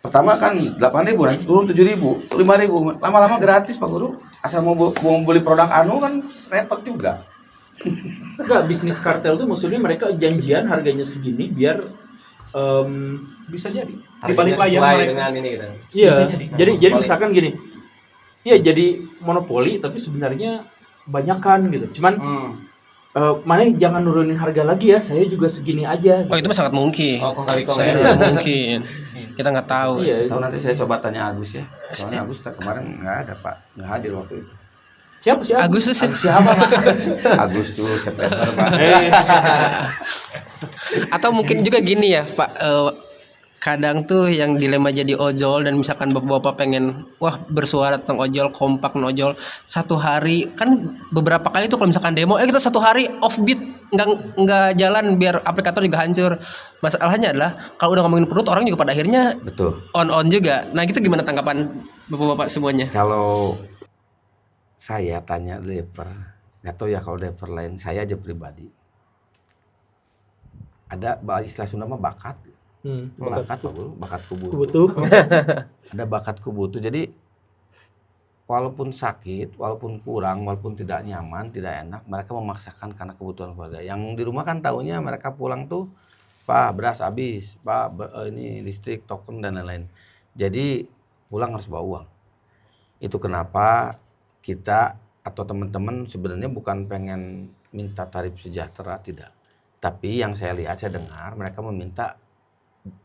Pertama kan 8.000, nanti turun 7.000, 5.000, lama-lama gratis Pak Guru. Asal mau beli produk anu kan repot juga. Enggak, bisnis kartel itu maksudnya mereka janjian harganya segini biar Bisa jadi. Di Harganya balik layar sesuai mereka. dengan ini gitu. iya, Bisa jadi. jadi Monopoli. misalkan gini. Iya, jadi monopoli tapi sebenarnya banyakan gitu. Cuman mana jangan nurunin harga lagi ya, saya juga segini aja. Oh itu mah sangat mungkin. Oh, kok kali kong Saya ya? nggak mungkin. Kita nggak tahu. Iya. Tahu nanti saya coba tanya Agus ya. Soalnya Agus kemarin nggak ada Pak, nggak hadir waktu itu. Siapa sih? Agustus ya? Siapa, Pak? Agustus, September Pak. Atau mungkin juga gini ya Pak, kadang tuh yang dilema jadi ojol dan misalkan bapak-bapak pengen bersuara tentang ojol, kompak ojol satu hari, kan beberapa kali tuh kalau misalkan demo kita satu hari offbeat nggak jalan biar aplikator juga hancur. Masalahnya adalah kalau udah ngomongin perut orang juga pada akhirnya Betul. on juga. Nah gitu gimana tanggapan bapak-bapak semuanya? Kalau saya tanya driver, nggak tahu ya kalau driver lain, saya aja pribadi. Ada istilah Sunda mah bakat. Bakat Pak Guru, bakat kubutu. Betul. Ada bakat kubutu. Jadi walaupun sakit, walaupun kurang, walaupun tidak nyaman, tidak enak, mereka memaksakan karena kebutuhan keluarga. Yang di rumah kan taunya mereka pulang tuh, Pak beras habis, Pak ini listrik, token dan lain-lain. Jadi pulang harus bawa uang. Itu kenapa kita atau teman-teman sebenarnya bukan pengen minta tarif sejahtera, tidak. Tapi yang saya lihat, saya dengar mereka meminta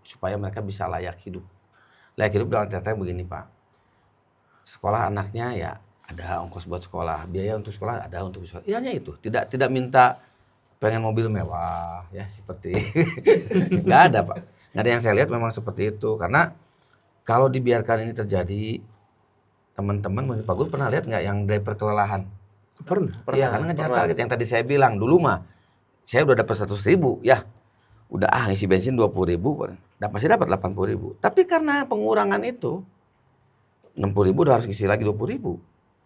supaya mereka bisa layak hidup. Layak hidup dalam artian begini Pak. Sekolah anaknya ya ada ongkos buat sekolah, biaya untuk sekolah ada untuk sekolah. Ya hanya itu, tidak minta pengen mobil mewah ya seperti nggak ada Pak. Nggak ada yang saya lihat memang seperti itu, karena kalau dibiarkan ini terjadi, teman-teman Pak Guru pernah lihat nggak yang driver kelelahan? Pernah. Iya, karena ngejar target yang tadi saya bilang dulu mah. Saya udah dapat 100.000 ya. Udah ngisi bensin 20.000, masih dapat 80.000. Tapi karena pengurangan itu 60.000 udah harus ngisi lagi 20.000.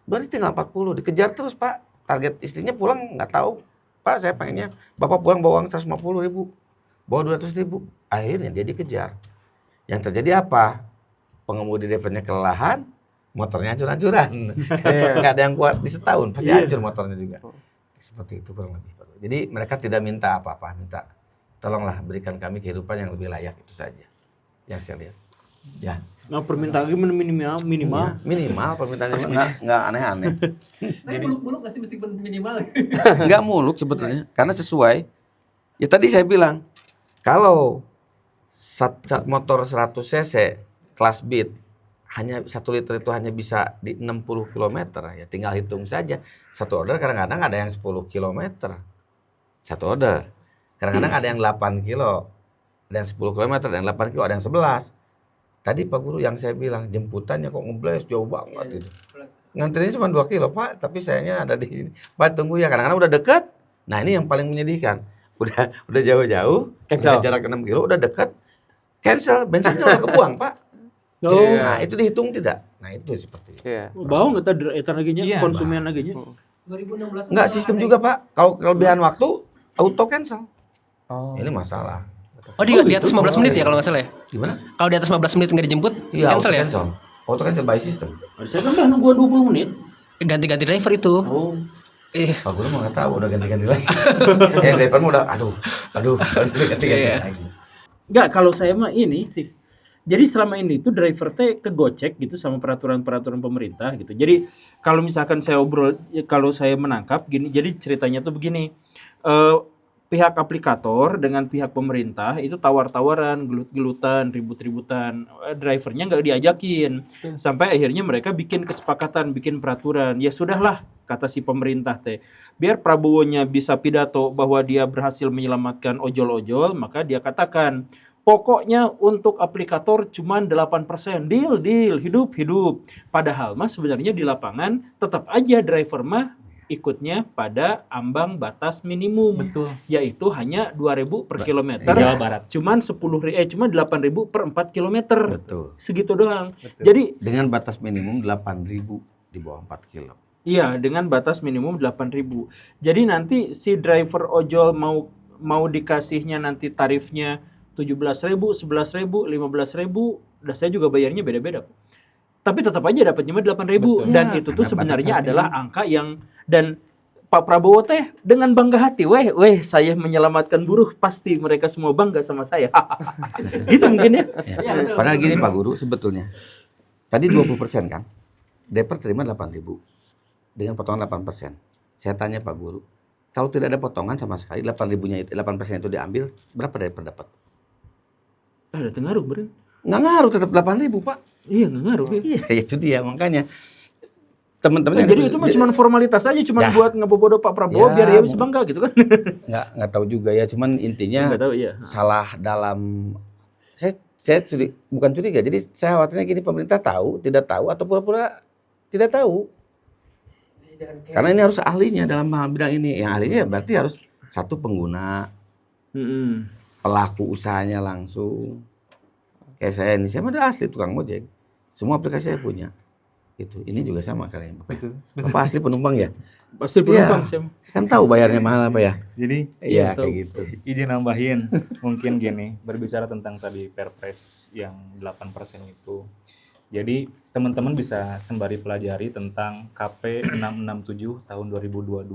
Berarti tinggal 40, dikejar terus Pak. Target istrinya pulang nggak tahu. Pak saya pengennya Bapak pulang bawa uang 150.000. Bawa 200.000. Akhirnya dia dikejar. Yang terjadi apa? Pengemudi drivernya kelelahan, motornya hancur-hancuran. Nggak ada yang kuat di setahun, pasti hancur motornya juga. Seperti itu kurang lebih. Jadi mereka tidak minta apa-apa, minta tolonglah berikan kami kehidupan yang lebih layak, itu saja yang saya lihat. Ya. Nah, permintaan minimal. Iya, minimal permintaannya nggak aneh-aneh. Jadi muluk nggak sih meskipun minimal? Nggak muluk sebetulnya, karena sesuai. Ya tadi saya bilang, kalau motor 100 cc kelas Beat hanya 1 liter itu hanya bisa di 60 km, ya tinggal hitung saja. Satu order kadang-kadang ada yang 10 km. Satu order. Kadang-kadang ada yang 8 kilo. Ada yang 10 km, ada yang 8 kilo, ada yang 11. Tadi Pak Guru yang saya bilang, jemputannya kok ngebles jauh banget gitu. Ngantrinya cuma 2 kilo Pak, tapi sayanya ada di Pak tunggu ya, kadang-kadang udah dekat. Nah ini yang paling menyedihkan. Udah jauh-jauh, udah jarak 6 kilo, udah dekat. Cancel, bensinnya udah kebuang Pak. Oh, Nah itu dihitung tidak? Nah itu seperti itu. Iya. bau nggak tadi etan lagi Iya, konsumen lagi 2016 Enggak, sistem juga Pak. Kalau kelebihan waktu, auto cancel. Oh. Ini masalah. Oh di atas 15 menit ya kalau nggak salah ya? Gimana? Kalau di atas 15 menit nggak dijemput, Iya, auto cancel ya? cancel. Auto cancel by system. Saya kan udah nunggu 20 menit. Ganti-ganti driver itu. Oh. Pak Guru mah nggak tahu, udah ganti-ganti lagi. Driver mah udah, aduh, ganti-ganti Iya. lagi. Enggak, kalau saya mah ini sih. Jadi selama ini itu driver teh kegocek gitu sama peraturan-peraturan pemerintah gitu. Jadi kalau misalkan saya obrol, kalau saya menangkap gini, jadi ceritanya tuh begini. Eh, Pihak aplikator dengan pihak pemerintah itu tawar-tawaran, gelut-gelutan, ribut-ributan. Drivernya nggak diajakin. Sampai akhirnya mereka bikin kesepakatan, bikin peraturan. Ya sudahlah, kata si pemerintah teh. Biar Prabowo-nya bisa pidato bahwa dia berhasil menyelamatkan ojol-ojol, maka dia katakan, pokoknya untuk aplikator cuma 8%. Deal, hidup. Padahal mah sebenarnya di lapangan tetap aja driver mah ikutnya pada ambang batas minimum. Betul. Yaitu hanya 2.000 per kilometer. Jawa Barat. Cuman 8.000 per 4 kilometer. Betul. Segitu doang. Jadi Dengan batas minimum 8.000 di bawah 4 kilo. iya, dengan batas minimum 8.000. Jadi nanti si driver ojol mau dikasihnya nanti tarifnya 17.000, 11.000, 15.000, udah saya juga bayarnya beda-beda. Tapi tetap aja dapatnya mah 8.000 dan Ya, itu tuh karena sebenarnya batasnya adalah angka yang dan Pak Prabowo teh dengan bangga hati, weh saya menyelamatkan buruh, pasti mereka semua bangga sama saya. Gitu mungkin ya. Ya. Padahal gini Pak Guru sebetulnya. Tadi 20% kan. Driver terima 8.000 dengan potongan 8%. Saya tanya Pak Guru, kalau tidak ada potongan sama sekali 8.000-nya itu 8% itu diambil, berapa driver dapat? Ada pengaruh beren. Nggak ngaruh, tetap 8.000 Pak. Iya nggak ngaruh. Ya. Iya, itu dia makanya. Teman-teman Jadi itu mah cuma formalitas aja, cuma buat ngebobodo Pak Prabowo Ya, biar dia bisa bangga gitu kan. nggak tahu juga ya, cuman intinya Nggak tahu ya. salah dalam saya bukan curiga. Jadi saya khawatirnya gini, pemerintah tahu, tidak tahu atau pura-pura tidak tahu. Karena ini harus ahlinya dalam bidang ini. Yang ahlinya ya berarti harus satu pengguna, pelaku usahanya langsung. Kayak saya ini, saya mah udah asli tukang ojek. Semua aplikasi saya punya. Itu. Ini juga sama kalian. Bapak asli penumpang ya? Pasti penumpang Iya. Kan tahu bayarnya mahal apa ya? Jadi Iya kayak gitu. izin nambahin mungkin gini, berbicara tentang tadi Perpres yang 8% itu. Jadi teman-teman bisa sembari pelajari tentang KP 667 tahun 2022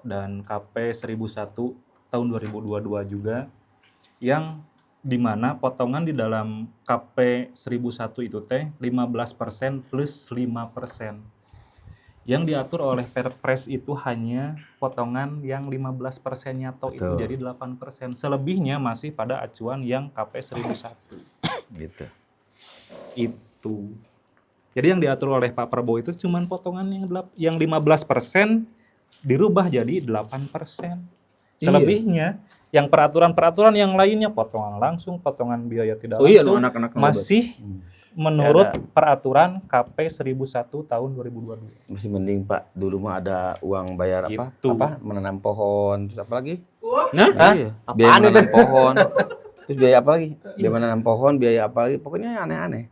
dan KP 1001 tahun 2022 juga, yang di mana potongan di dalam KP 1001 itu teh 15% plus 5%. Yang diatur oleh Perpres itu hanya potongan yang 15%-nya atau itu Betul. jadi 8%. Selebihnya masih pada acuan yang KP 1001. Gitu. Itu. Jadi yang diatur oleh Pak Prabowo itu cuma potongan yang 15% dirubah jadi 8%. Selebihnya yang peraturan-peraturan yang lainnya potongan langsung, potongan biaya tidak Oh iya, langsung anak-anak masih menurut peraturan KP 1001 tahun 2022. Masih mending Pak, dulu mah ada uang bayar Gitu. apa menanam pohon, terus apa lagi? Nah, Iya. Biaya menanam pohon. Terus biaya apa lagi? Biaya menanam pohon, biaya apa lagi? Pokoknya aneh-aneh.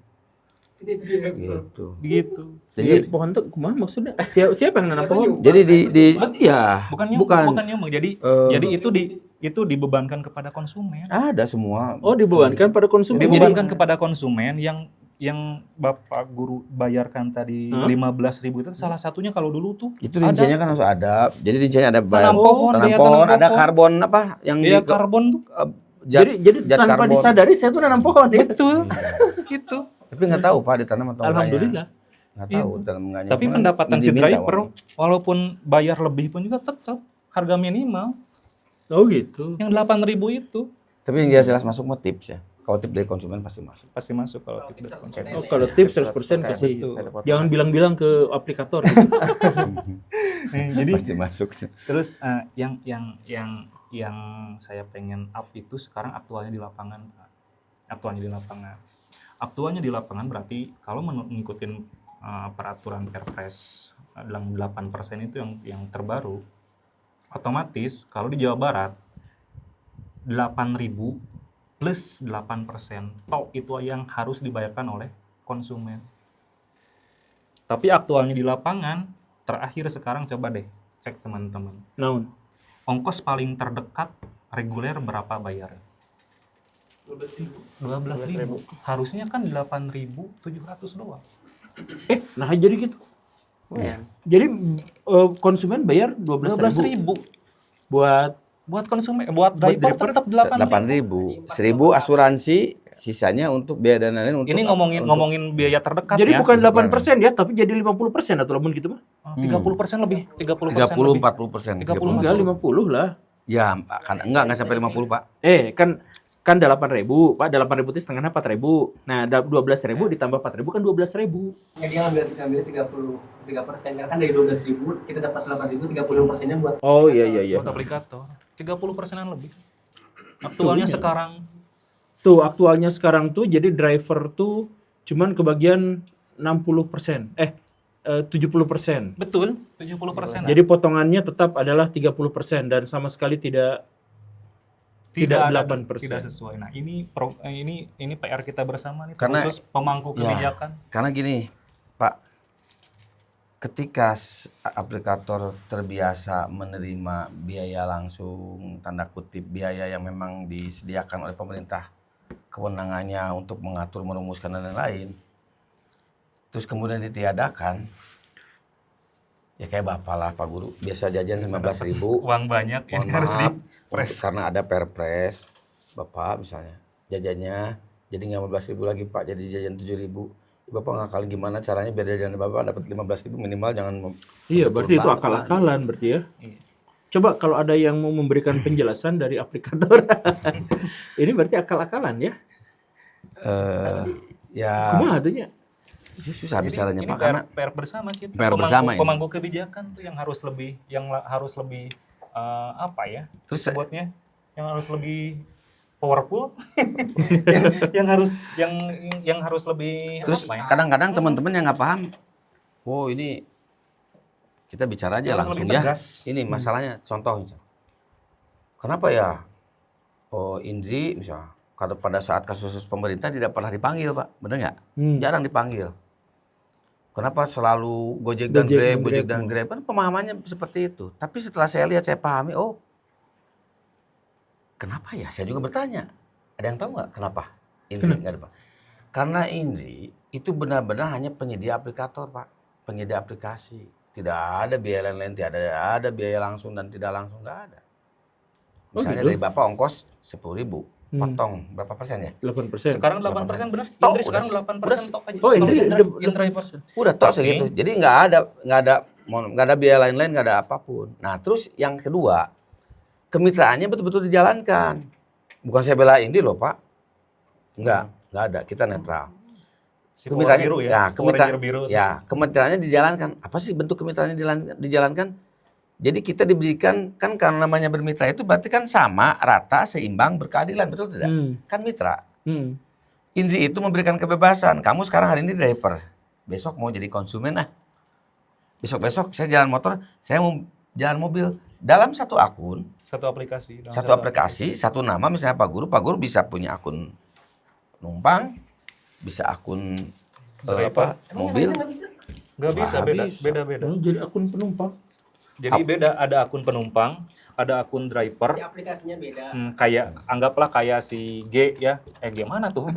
Gitu. Gitu. Jadi pohon tuh kumaha maksudnya? Siapa yang nanam pohon? jadi ya Bukan nyumbang. Jadi itu dibebankan kepada konsumen. ada semua. Oh, dibebankan pada konsumen. Dibebankan kepada konsumen yang Bapak Guru bayarkan tadi 15.000 itu salah satunya kalau dulu tuh Itu rinciannya kan harus ada. Jadi rinciannya ada Tanam pohon, tanam biaya pohon, tanam ada pohon. karbon apa yang biaya di karbon tuh. Jadi zat tanpa karbon. disadari saya tuh nanam pohon ya. Betul. Itu. Tapi nggak tahu Pak ditanam atau enggak. Alhamdulillah. Nggak tahu tanam enggaknya. Tapi Kan pendapatan si diminta driver uang. walaupun bayar lebih pun juga tetap harga minimal Oh gitu. yang 8.000 itu Tapi yang jelas masuk mah tips ya. Kalau tips dari konsumen pasti masuk. pasti masuk kalau tidak konsumen. Oh, kalau tips 100% kasih. Betul. Jangan bilang-bilang ke aplikator. Jadi Pasti masuk. terus yang saya pengen up itu sekarang aktualnya di lapangan. Aktualnya di lapangan berarti kalau mengikuti peraturan Perpres dalam 8% itu yang terbaru, otomatis kalau di Jawa Barat 8.000 plus 8%, toh itu yang harus dibayarkan oleh konsumen. Tapi aktualnya di lapangan, terakhir sekarang coba deh cek teman-teman. Naon? Ongkos paling terdekat reguler berapa bayar? 12.000. Harusnya kan 8.700 doang. Nah jadi gitu. Iya. Jadi konsumen bayar 12.000 12.000 buat konsumen, buat driver driver tetap 8.000. 8.000, 1.000 asuransi, sisanya untuk biaya dan lain-lain untuk Ini ngomongin biaya terdekat jadi ya. bukan 8% ya, tapi jadi 50% atau lamun gitu mah. 30% lebih, 30% 30-40%. 30. Enggak 50 lah. Ya, kan enggak sampai 50, Pak. Kan 8.000, Pak. 8.000 itu setengahnya 4.000. Nah, 12.000 ditambah 4.000 kan 12.000. Ya dia ngambil 33%, karena kan dari 12.000 kita dapat 8.000, 30%-nya buat Oh iya. buat aplikator. 30%-an lebih. Aktualnya Iya. sekarang Tuh, aktualnya sekarang tuh jadi driver tuh cuman kebagian 60%. 70%. betul 70%. Jadi potongannya tetap adalah 30% dan sama sekali tidak tidak ada 8%. tidak sesuai. Nah, ini PR kita bersama nih, Karena- terus pemangku Ya. kebijakan. Karena gini, Pak, ketika aplikator terbiasa menerima biaya langsung, tanda kutip biaya yang memang disediakan oleh pemerintah, kewenangannya untuk mengatur, merumuskan dan lain-lain, terus kemudian ditiadakan, ya kayak Bapak lah Pak Guru, biasa jajan 15.000, Uang banyak mohon ini harus maaf, dipres. karena ada perpres, Bapak misalnya, jajannya jadi nggak 15.000 lagi Pak, jadi jajan 7.000. Bapak ngakal gimana caranya biar jajan Bapak dapat 15.000 minimal, jangan Iya, berarti itu banget, akal-akalan berarti ya. Iya. Coba kalau ada yang mau memberikan penjelasan dari aplikator. Ini berarti akal-akalan ya. Ya Kumaha atunya? susah bicaranya Ini Pak, karena PR bersama kita. PR bersama ini. Pemangku kebijakan tuh yang harus lebih apa ya? Terus Sebutnya yang harus lebih powerful. yang harus lebih terus apa ya? kadang-kadang teman-teman yang nggak paham, wow ini kita bicara aja Harus langsung lebih ya. tegas. Ini masalahnya, contoh misal, kenapa ya Indri misal pada saat kasus pemerintah tidak pernah dipanggil Pak, benar nggak? Jarang dipanggil. Kenapa selalu Gojek dan Grab? Kan pemahamannya seperti itu. Tapi setelah saya lihat, saya pahami, oh kenapa ya? Saya juga bertanya. Ada yang tahu nggak kenapa Indri nggak ada Pak? Karena Indri itu benar-benar hanya penyedia aplikator Pak, penyedia aplikasi. Tidak ada biaya lain-lain, tidak ada biaya langsung dan tidak langsung, nggak ada. Misalnya dari Bapak ongkos 10.000, potong berapa persen ya? 8%. Sekarang 8% benar. Tok, Indri sekarang 8% tok aja. Oh, Indri driver. Udah tos segitu. Jadi nggak ada biaya lain-lain, nggak ada apapun. Nah terus yang kedua, kemitraannya betul-betul dijalankan. Bukan saya bela Indri loh Pak. Nggak ada. Kita netral. Si Power biru ya. Power Ranger biru. Ya, kemitraannya dijalankan. Apa sih bentuk kemitraannya dijalankan? Jadi kita diberikan, kan karena namanya bermitra itu berarti kan sama, rata, seimbang, berkeadilan, betul tidak? Kan mitra. Indri itu memberikan kebebasan. Kamu sekarang hari ini driver, besok mau jadi konsumen besok-besok saya jalan motor, saya mau jalan mobil. Dalam satu akun, Satu aplikasi. satu nama, misalnya Pak Guru bisa punya akun penumpang, bisa akun mobil. Nggak bisa, beda-beda. Jadi akun penumpang. Jadi beda, ada akun penumpang, ada akun driver. si aplikasinya beda. Anggaplah kayak si G ya. G mana tuh?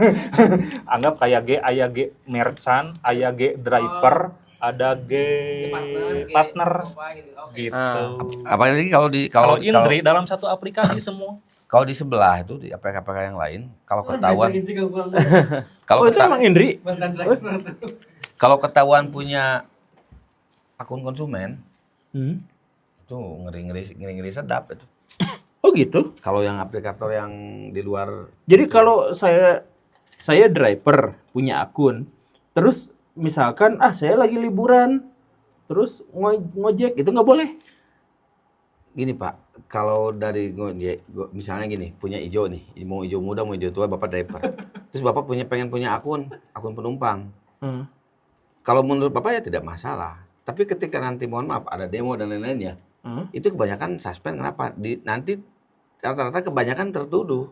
Anggap kayak G, aya G merchant, aya G driver, ada G partner gitu. Apalagi Kalau Indri dalam satu aplikasi semua. kalau di sebelah itu di aplikasi yang lain, kalau ketahuan Oh, itu emang Indri? kalau ketahuan punya akun konsumen, itu ngeri sedap itu. Oh gitu. Kalau yang aplikator yang di luar, Jadi kalau saya driver punya akun, terus misalkan saya lagi liburan, terus ngojek itu nggak boleh. gini Pak, kalau dari Gojek, misalnya gini, punya ijo nih, mau ijo muda, mau ijo tua, Bapak driver. Terus Bapak pengen punya akun penumpang. Kalau menurut Bapak ya tidak masalah. Tapi ketika nanti mohon maaf ada demo dan lain-lainnya, itu kebanyakan suspend. Kenapa? Nanti rata-rata kebanyakan tertuduh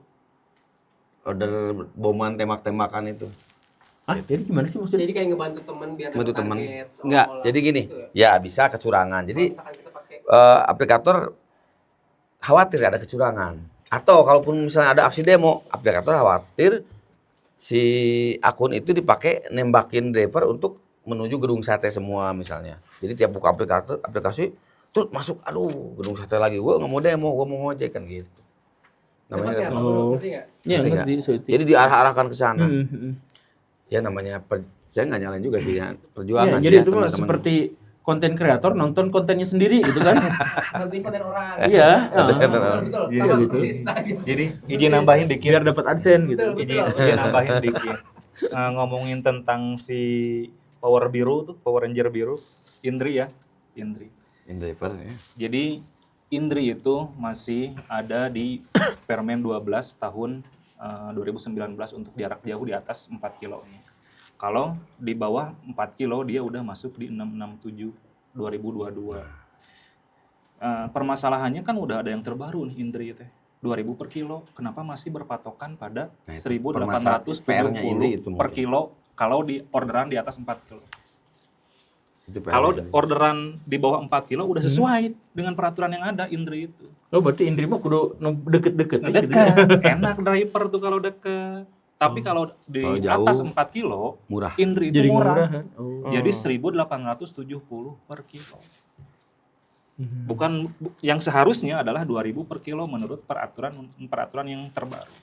order boman tembak-tembakan itu. Jadi gimana sih maksudnya? Jadi kayak ngebantu teman biar Bantu dapat teman. target, Enggak, seolah-olah jadi gini. gitu Ya bisa kecurangan. Jadi Misalkan kita pakai aplikator khawatir ada kecurangan. Atau kalaupun misalnya ada aksi demo, aplikator khawatir si akun itu dipakai nembakin driver untuk menuju gedung sate semua misalnya. Jadi tiap buka aplikasi terus masuk, aduh gedung sate lagi, gue nggak mau demo, gue mau ngojek kan gitu. Namanya apa? Oh. Ngerti nggak? Ya, Ngerti ngerti, Suti. Jadi diarah-arahkan ke sana. Hmm. Ya namanya saya nggak nyalain juga sih ya, Ya, perjuangan sih jadi ya, itu mah teman-teman. seperti konten kreator nonton kontennya sendiri gitu kan. Nentuin konten orang. Iya. Betul. Iya, Sama gitu. persis. Nah, gitu. Jadi izin nambahin dikit. Biar dapat AdSense gitu. Izin nambahin dikit. Ngomongin tentang si Power Biru tuh, Power Ranger biru, Indri ya, Indri. In driver ya. Jadi Indri itu masih ada di Permen 12 tahun 2019 untuk jarak jauh di atas 4 kilo. Kalau di bawah 4 kilo dia udah masuk di 667 2022. Permasalahannya kan udah ada yang terbaru nih Indri itu. 2000 per kilo. Kenapa masih berpatokan pada Nah, itu PR-nya Indri itu 1.870 per mungkin. kilo kalau di orderan di atas 4 kilo. Itu PR-nya Kalau Indri. orderan di bawah 4 kilo udah sesuai dengan peraturan yang ada Indri itu. Oh, berarti Indri mah kudu deket-deket Nah, gitu. dekat, enak driver tuh kalau deket. Tapi kalau di Kalau jauh, atas 4 kilo, murah. Indri itu Jadi murah. murahan. Oh. Jadi 1.870 per kilo. Mhm. Bukan yang seharusnya adalah 2.000 per kilo menurut peraturan yang terbaru.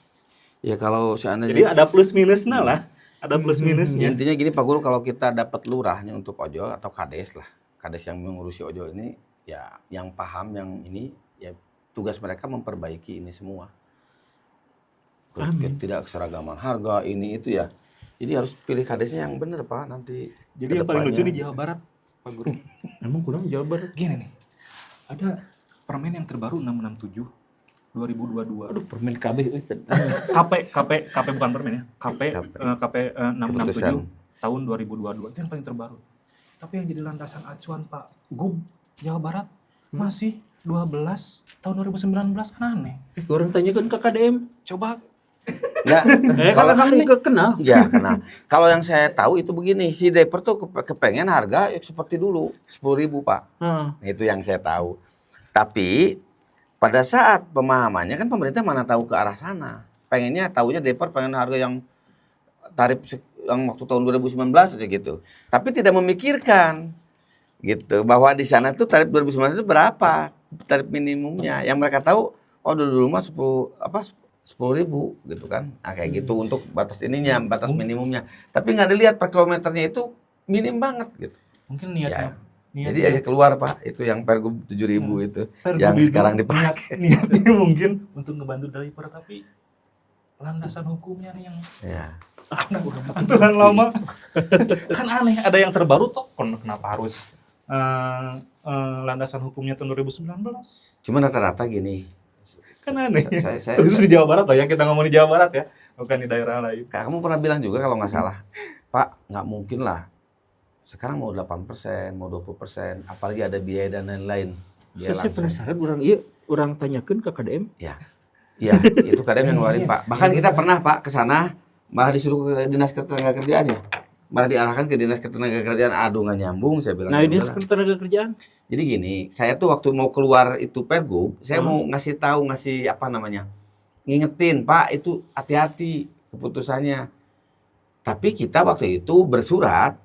Ya kalau Jadi seandainya ada plus minusnya lah. Ada plus minusnya. intinya gini Pak Guru, kalau kita dapat lurahnya untuk ojol atau kades lah, kades yang mengurusi ojol ini ya yang paham yang ini ya tugas mereka memperbaiki ini semua. Tidak keseragaman harga ini itu ya. Jadi harus pilih kadesnya yang benar Pak nanti. Jadi yang paling lucu di Jawa Barat, Pak Guru. Emang kurang Jawa Barat. Gini nih. Ada permen yang terbaru 667 2022. Aduh, permen KB itu. KP bukan permen ya. KP 667 tahun 2022 itu yang paling terbaru. Tapi yang jadi landasan acuan Pak Gub Jawa Barat masih 12 tahun 2019 kan aneh. Orang tanyakan ke KDM. Coba Nggak, Kalau kami kenal. ya karena kalau yang saya tahu itu begini, si driver tuh kepengen harga seperti dulu 10.000 Pak. Heeh. Itu yang saya tahu. Tapi pada saat pemahamannya kan pemerintah mana tahu ke arah sana. Pengennya tahunya driver pengen harga yang tarif yang waktu tahun 2019 aja gitu. Tapi tidak memikirkan gitu bahwa di sana tuh tarif 2019 itu berapa tarif minimumnya. Yang mereka tahu oh dulu mah 10.000 gitu kan. Nah, kayak gitu untuk batas ininya, batas minimumnya. Tapi nggak dilihat per kilometernya itu minim banget gitu. mungkin niatnya. Jadi aja keluar Pak, itu yang Pergub 7.000 itu Pergub yang itu sekarang dipakai. niatnya mungkin untuk ngebantu driver tapi landasan hukumnya nih yang Ya. aturan lama. Kan aneh, ada yang terbaru toh kenapa harus landasan hukumnya tahun 2019? Cuma rata-rata gini. Kan aneh. Saya- Terus di Jawa Barat lah ya, kita ngomong di Jawa Barat ya, bukan di daerah lain. Kamu pernah bilang juga kalau nggak salah, Pak, nggak mungkin lah. Sekarang mau 8%, mau 20%, apalagi ada biaya dan lain-lain. Biaya Saya langsung. penasaran orang tanyakan ke KDM. Ya, iya, itu kadang yang ngeluarin Pak. Bahkan kita pernah Pak ke sana, malah disuruh ke dinas ketenagakerjaan ya. Malah diarahkan ke dinas ketenagakerjaan. Aduh nggak nyambung, saya bilang. Nah, ini "Udah lah." sekretaris tenaga kerjaan. Jadi gini, saya tuh waktu mau keluar itu Pergub, saya mau ngasih apa namanya, ngingetin Pak itu hati-hati keputusannya. Tapi kita waktu itu bersurat,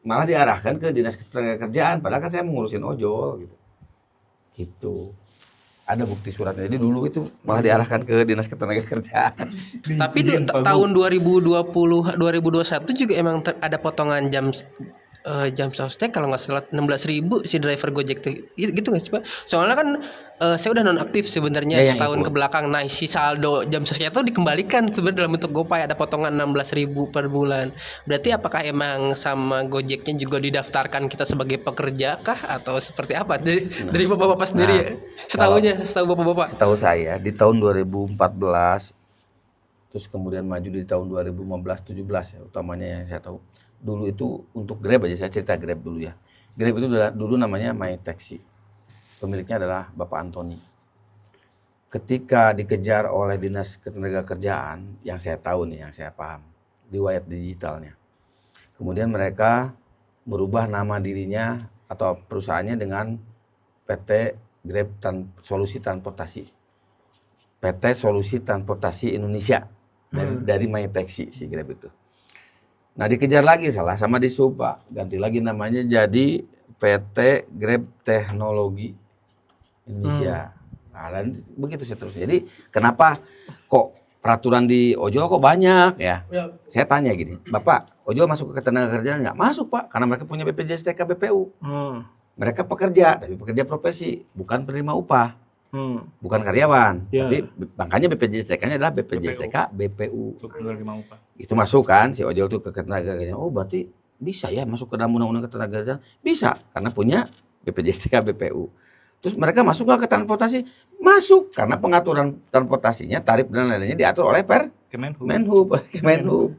malah diarahkan ke dinas ketenagakerjaan. Padahal kan saya mengurusin ojol gitu. Gitu. Ada bukti suratnya. Jadi dulu itu malah diarahkan ke dinas ketenagakerjaan. Tapi tahun 2020 2021 juga emang ada potongan jam sostek kalau nggak salah 16.000 si driver Gojek tuh gitu nggak sih Pak? Soalnya kan saya udah nonaktif sebenarnya Ya, yang setahun ikut. ke belakang. Nah si saldo jam sostek itu dikembalikan sebenarnya dalam bentuk GoPay, ada potongan 16.000 per bulan. Berarti apakah emang sama Gojeknya juga didaftarkan kita sebagai pekerja kah atau seperti apa? Dari bapak-bapak sendiri ya? Setahu bapak-bapak. Setahu saya di tahun 2014 terus kemudian maju di tahun 2015-17 ya utamanya yang saya tahu. Dulu itu untuk Grab aja, saya cerita Grab dulu ya. Grab itu dulu namanya My Taxi. Pemiliknya adalah Bapak Antoni. Ketika dikejar oleh Dinas Ketenagakerjaan, yang saya tahu nih, yang saya paham, riwayat digitalnya. Kemudian mereka merubah nama dirinya atau perusahaannya dengan PT Grab Solusi Transportasi. PT Solusi Transportasi Indonesia dari MyTaxi si Grab itu. Nah dikejar lagi salah sama di sub Pak, ganti lagi namanya jadi PT Grab Teknologi Indonesia. Nah dan begitu seterusnya. Jadi kenapa kok peraturan di ojol kok banyak ya? Saya tanya gini, Bapak ojol masuk ke ketenagakerjaan nggak? Masuk Pak, karena mereka punya BPJS TK BPU. Mereka pekerja, tapi pekerja profesi, bukan penerima upah. Bukan karyawan, Ya. tapi makanya BPJS TK-nya adalah BPJS TK BPU. Untuk penerima upah. Itu masuk kan si ojol tuh ke ketenagakerjaan. Oh berarti bisa ya masuk ke dalam undang-undang ketenagakerjaan? Bisa karena punya BPJS TK BPU. Terus mereka masuk nggak ke transportasi? Masuk karena pengaturan transportasinya, tarif dan lain-lainnya diatur oleh Kemenhub. Menhub.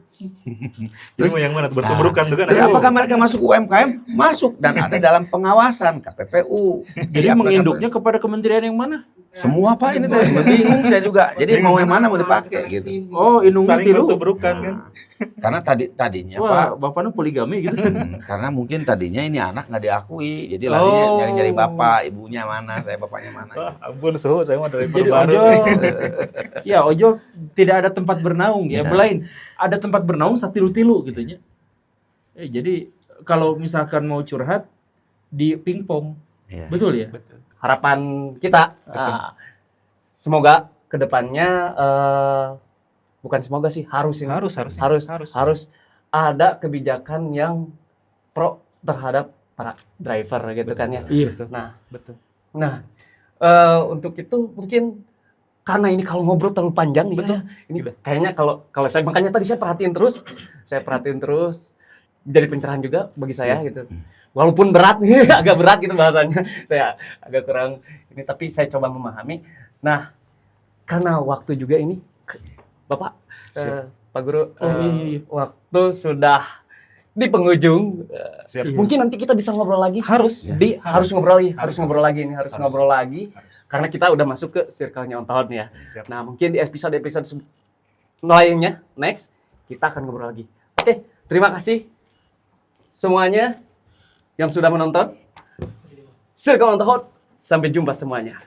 Jadi mau yang mana tuh bertuburukan tuh kan? Terus apakah mereka masuk UMKM? Masuk dan ada dalam pengawasan KPPU. Jadi Siap, menginduknya kepada kementerian yang mana? semua Pak ini teh bingung saya juga. Jadi mau yang mana mau dipakai gitu. Oh, indungnya Saling tilu. bertuburukan kan? Nah, karena tadinya Pak, Wah, bapaknya poligami gitu. karena mungkin tadinya ini anak nggak diakui, jadi larinya Oh. nyari-nyari bapak, ibunya mana, saya bapaknya mana. Wah, ampun suhu saya mau dari Jadi baru. ojol, ya ojol tidak ada tempat bernaung ya, Ya. belain ada tempat bernaung satilu-tilu gitunya. Jadi kalau misalkan mau curhat di pingpong, Iya. betul ya? Betul. Harapan kita, semoga kedepannya bukan semoga sih, harus ini. harus ada kebijakan yang pro terhadap para driver gitu kan ya. Iya. Betul. Nah, untuk itu mungkin karena ini kalau ngobrol terlalu panjang nih, ya, ini kayaknya kalau saya makanya tadi saya perhatiin terus, jadi pencerahan juga bagi saya gitu. Walaupun berat nih, agak berat gitu bahasanya, saya agak kurang ini, tapi saya coba memahami. Nah, karena waktu juga ini, Bapak, Pak Guru, iya. waktu sudah di penghujung. Siap. Mungkin nanti kita bisa ngobrol lagi. Harus ngobrol lagi, karena kita udah masuk ke circle-nya Ontohon ya. Siap. Nah, mungkin di episode lainnya, next, kita akan ngobrol lagi. Oke, terima kasih semuanya yang sudah menonton. Circle Ontohon, sampai jumpa semuanya.